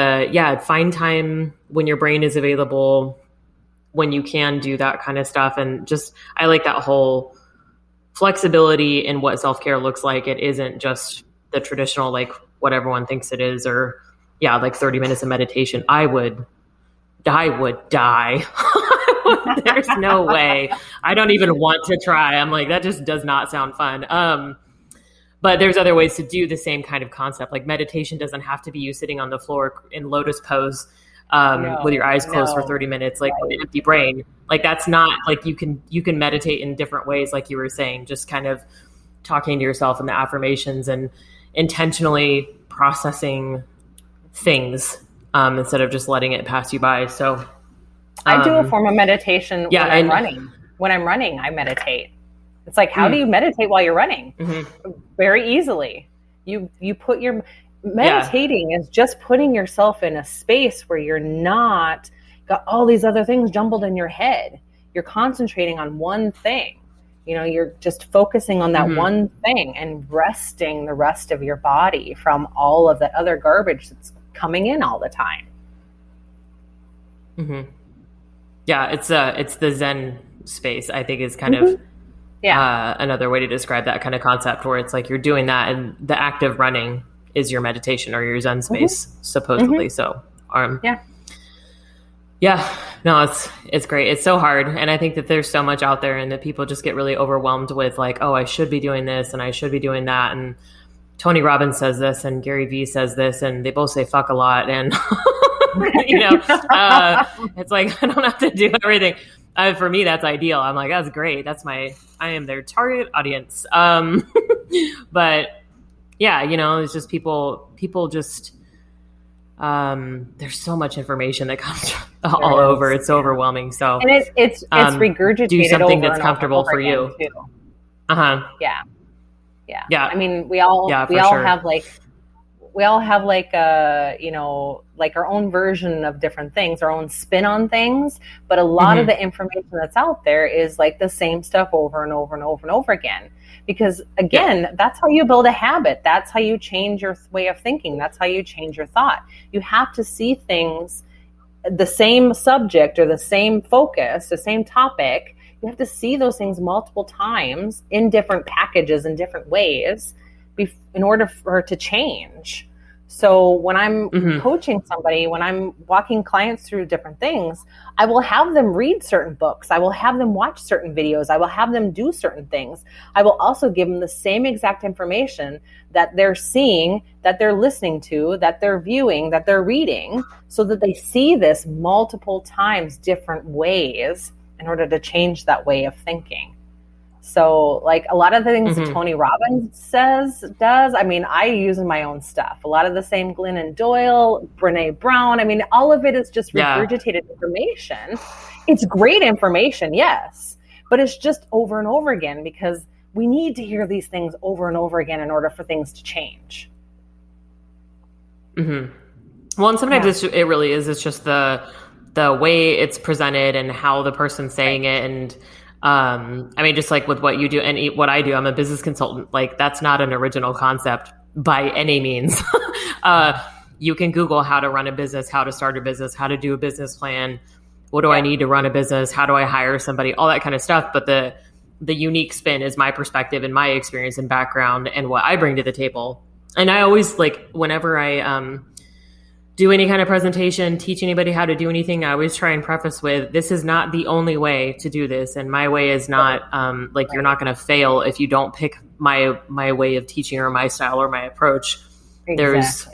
find time when your brain is available, when you can do that kind of stuff. And just, I like that whole flexibility in what self-care looks like. It isn't just the traditional, like what everyone thinks it is, or like 30 minutes of meditation. I would die. There's no way. I don't even want to try. I'm like, that just does not sound fun. But there's other ways to do the same kind of concept. Like meditation doesn't have to be you sitting on the floor in lotus pose with your eyes closed for 30 minutes, like with an empty brain. Like that's not like you can meditate in different ways, like you were saying, just kind of talking to yourself and the affirmations and intentionally processing things instead of just letting it pass you by. So I do a form of meditation when I'm running. When I'm running, I meditate. It's like, how do you meditate while you're running? Very easily. You put your meditating is just putting yourself in a space where you're not got all these other things jumbled in your head. You're concentrating on one thing. You're just focusing on that one thing and resting the rest of your body from all of that other garbage that's coming in all the time. Yeah, it's the Zen space, I think, is kind of another way to describe that kind of concept, where it's like you're doing that and the act of running is your meditation or your Zen space, supposedly. So, no, it's great. It's so hard. And I think that there's so much out there and that people just get really overwhelmed with like, oh, I should be doing this and I should be doing that. And Tony Robbins says this and Gary Vee says this, and they both say fuck a lot. And, it's like, I don't have to do everything. For me, that's ideal. I'm like, that's great. I am their target audience. But it's just people just, there's so much information that comes all over. It's so overwhelming. So, and it's regurgitated. Do something over that's comfortable for you. Yeah. I mean, we all have like like our own version of different things, our own spin on things. But a lot of the information that's out there is like the same stuff over and over and over and over again. Because again, that's how you build a habit. That's how you change your way of thinking. That's how you change your thought. You have to see things, the same subject or the same focus, the same topic. You have to see those things multiple times in different packages in different ways in order for it to change. So when I'm Mm-hmm. coaching somebody, when I'm walking clients through different things, I will have them read certain books. I will have them watch certain videos. I will have them do certain things. I will also give them the same exact information that they're seeing, that they're listening to, that they're viewing, that they're reading, so that they see this multiple times different ways in order to change that way of thinking. So like a lot of the things that Mm-hmm. Tony Robbins does, I mean, I use in my own stuff. A lot of the same Glennon Doyle, Brene Brown. I mean, all of it is just Yeah. regurgitated information. It's great information, yes, but it's just over and over again because we need to hear these things over and over again in order for things to change. Mm-hmm. Well, and sometimes it really is. It's just the way it's presented and how the person's saying it. And I mean, just like with what you do and what I do, I'm a business consultant. Like that's not an original concept by any means. You can Google how to run a business, how to start a business, how to do a business plan. What do I need to run a business? How do I hire somebody? All that kind of stuff. But the unique spin is my perspective and my experience and background and what I bring to the table. And I always like whenever I do any kind of presentation, teach anybody how to do anything, I always try and preface with, this is not the only way to do this. And my way is not like, you're not going to fail if you don't pick my way of teaching or my style or my approach. Exactly. There's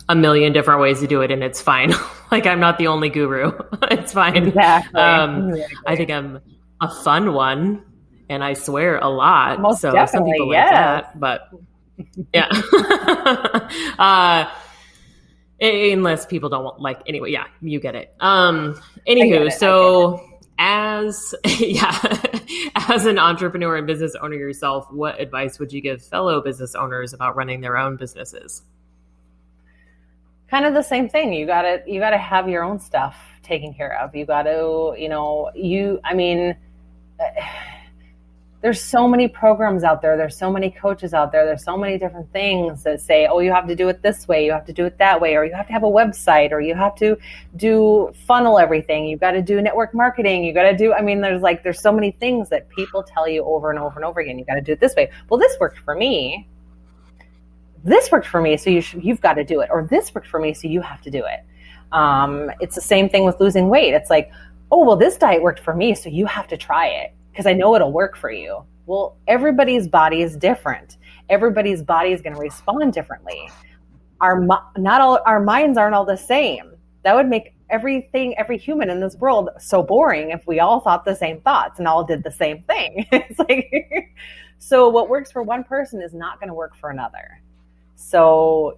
a million different ways to do it and it's fine. Like I'm not the only guru. It's fine. Exactly. I think I'm a fun one and I swear a lot. Most so definitely, some people like that, but yeah. Unless people don't want, like, anyway, yeah, you get it. Anywho, so as an entrepreneur and business owner yourself, what advice would you give fellow business owners about running their own businesses? Kind of the same thing. You gotta have your own stuff taken care of. You gotta, there's so many programs out there. There's so many coaches out there. There's so many different things that say, oh, you have to do it this way. You have to do it that way. Or you have to have a website, or you have to funnel everything. You've got to do network marketing. You got to do, there's so many things that people tell you over and over and over again. You got to do it this way. Well, this worked for me. This worked for me. So you've got to do it. Or this worked for me. So you have to do it. It's the same thing with losing weight. It's like, oh, well, this diet worked for me. So you have to try it, because I know it'll work for you. Well, everybody's body is different. Everybody's body is going to respond differently. Our minds aren't all the same. That would make every human in this world so boring if we all thought the same thoughts and all did the same thing. It's like, so what works for one person is not going to work for another. So,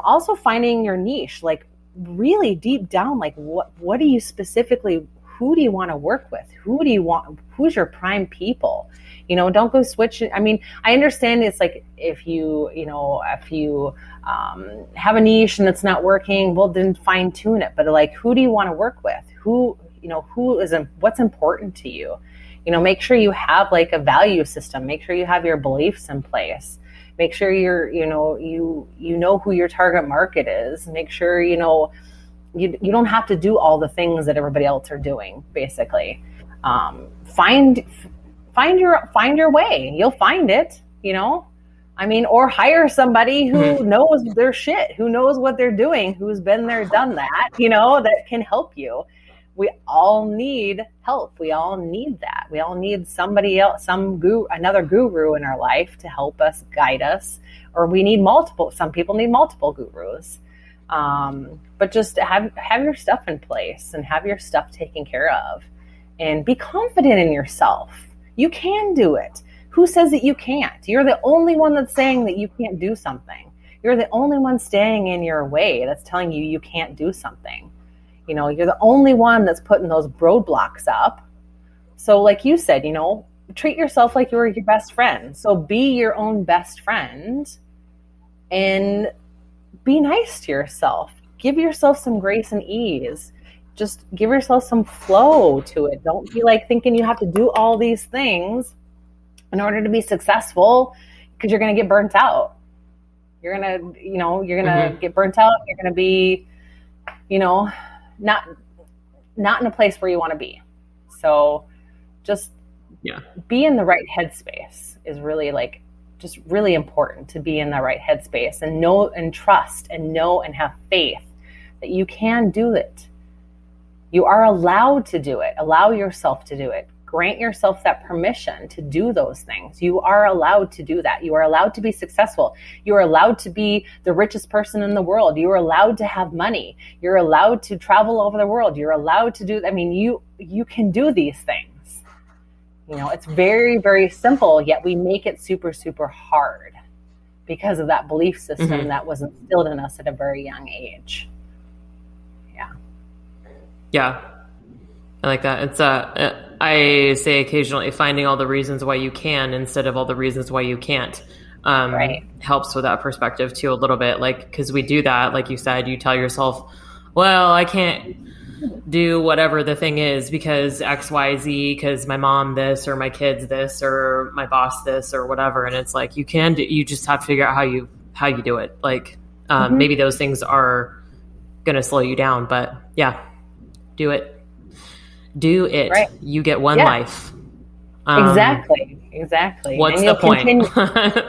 also finding your niche, like really deep down, like what do you specifically, who do you want to work with? Who's your prime people? Don't go switch. I mean, I understand it's like, if you have a niche and it's not working, well, then fine tune it. But like, who do you want to work with? What's important to you? Make sure you have like a value system. Make sure you have your beliefs in place. Make sure you know who your target market is. Make sure, you don't have to do all the things that everybody else are doing, basically. Find your way. You'll find it, or hire somebody who knows their shit, who knows what they're doing, who's been there, done that, that can help you. We all need help. We all need that. We all need somebody else, another guru in our life to help us, guide us, or we need multiple. Some people need multiple gurus. But just have your stuff in place and have your stuff taken care of, and be confident in yourself. You can do it. Who says that you can't? You're the only one that's saying that you can't do something. You're the only one standing in your way that's telling you can't do something. You're the only one that's putting those roadblocks up. So like you said, treat yourself like you're your best friend. So be your own best friend and be nice to yourself. Give yourself some grace and ease. Just give yourself some flow to it. Don't be like thinking you have to do all these things in order to be successful, because you're going to get burnt out. You're going to, get burnt out. You're going to be, not in a place where you want to be. So just be in the right headspace is really like just really important to be in the right headspace and know and trust and know and have faith that you can do it. You are allowed to do it. Allow yourself to do it. Grant yourself that permission to do those things. You are allowed to do that. You are allowed to be successful. You are allowed to be the richest person in the world. You are allowed to have money. You're allowed to travel over the world. You're allowed to do, you can do these things. It's very, very simple, yet we make it super, super hard because of that belief system that was instilled in us at a very young age. Yeah. Yeah. I like that. It's I say occasionally finding all the reasons why you can instead of all the reasons why you can't helps with that perspective too a little bit. Like, because we do that, like you said, you tell yourself, well, I can't do whatever the thing is because X, Y, Z, because my mom this or my kids this or my boss this or whatever. And it's like, you just have to figure out how you do it. Like maybe those things are going to slow you down, but yeah, do it. Right. You get one life. Exactly. What's the point?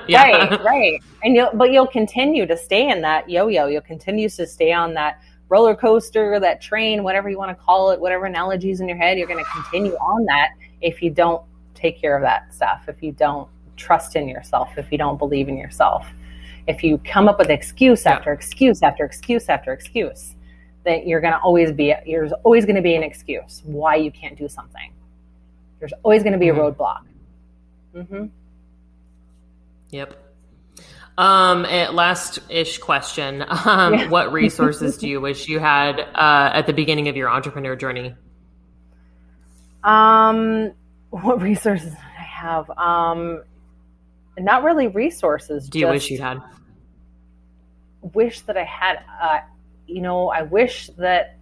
Yeah. Right. And you'll continue to stay in that yo-yo. You'll continue to stay on that roller coaster, that train, whatever you want to call it, whatever analogies in your head, you're going to continue on that if you don't take care of that stuff, if you don't trust in yourself, if you don't believe in yourself, if you come up with excuse after excuse after excuse after excuse, that there's always going to be an excuse why you can't do something. There's always going to be a roadblock. Yep. Last-ish question. What resources do you wish you had at the beginning of your entrepreneur journey? What resources did I have? Not really resources. Do you wish you had? Wish that I had. I wish that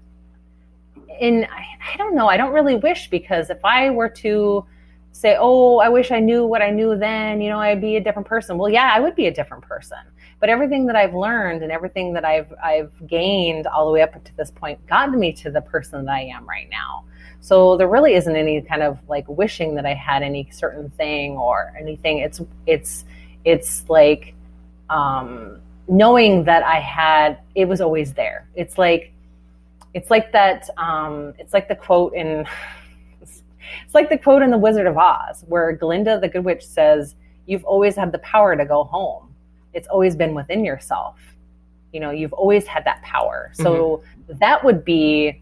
I don't know. I don't really wish, because if I were to say, oh, I wish I knew what I knew then, I'd be a different person. Well, yeah, I would be a different person. But everything that I've learned and everything that I've gained all the way up to this point got me to the person that I am right now. So there really isn't any kind of like wishing that I had any certain thing or anything. It's like knowing that it was always there. It's like that. It's like the quote in. It's like the quote in The Wizard of Oz, where Glinda the Good Witch says, "You've always had the power to go home. It's always been within yourself. You've always had that power." So that would be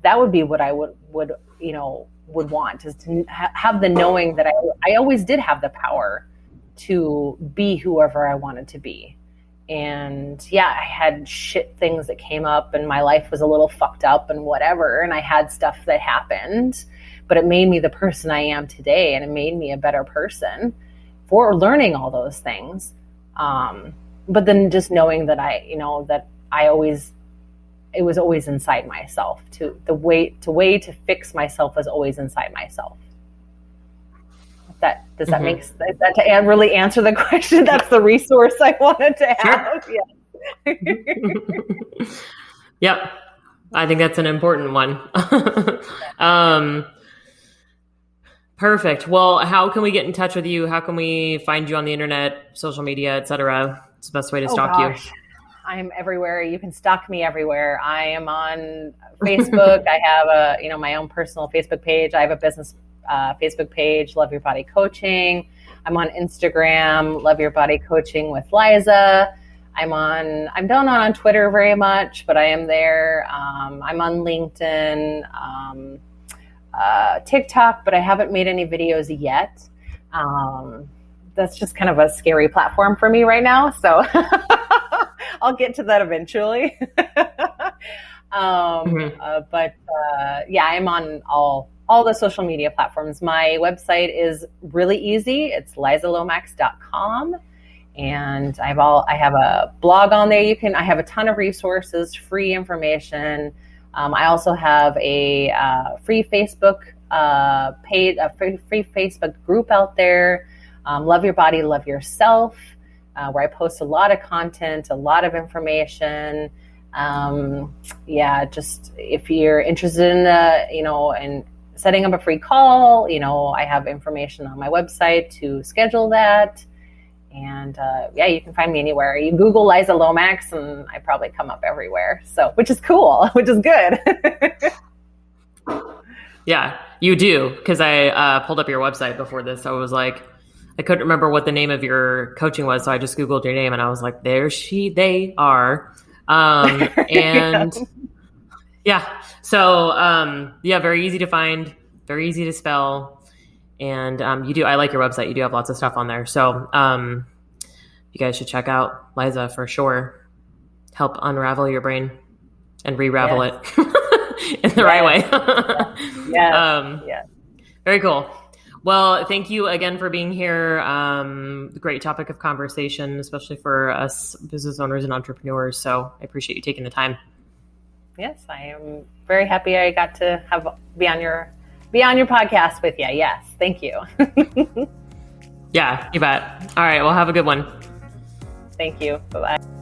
what I would want, is to have the knowing that I always did have the power to be whoever I wanted to be. And yeah, I had shit things that came up and my life was a little fucked up and whatever. And I had stuff that happened, but it made me the person I am today. And it made me a better person for learning all those things. But then just knowing that it was always inside myself. The way to fix myself was always inside myself. Does that make sense? That to really answer the question? That's the resource I wanted to have. Sure. Yeah. Yep. I think that's an important one. Perfect. Well, how can we get in touch with you? How can we find you on the internet, social media, et cetera? It's the best way to stalk you. I'm everywhere. You can stalk me everywhere. I am on Facebook. I have my own personal Facebook page. I have a business Facebook page, Love Your Body Coaching. I'm on Instagram, Love Your Body Coaching with Liza. I'm not on Twitter very much, but I am there. I'm on LinkedIn, TikTok, but I haven't made any videos yet. That's just kind of a scary platform for me right now. So I'll get to that eventually. But I'm on all the social media platforms. My website is really easy. It's lizalomax.com. And I have a blog on there. I have a ton of resources, free information. I also have a free Facebook page, a free Facebook group out there. Love Your Body, Love Yourself, where I post a lot of content, a lot of information. Just if you're interested in setting up a free call, I have information on my website to schedule that. And yeah, you can find me anywhere. You Google Liza Lomax and I probably come up everywhere. So, which is cool, which is good. Yeah, you do. Because I pulled up your website before this. I was like, I couldn't remember what the name of your coaching was. So I just Googled your name and I was like, they are. And yeah. So, yeah, very easy to find, very easy to spell. And I like your website. You do have lots of stuff on there. So you guys should check out Liza for sure. Help unravel your brain and re-ravel it in the right way. Yes. Very cool. Well, thank you again for being here. Great topic of conversation, especially for us business owners and entrepreneurs. So I appreciate you taking the time. Yes, I am very happy I got to be on your podcast with you. Yes, thank you. Yeah, you bet. All right, well, have a good one. Thank you. Bye-bye.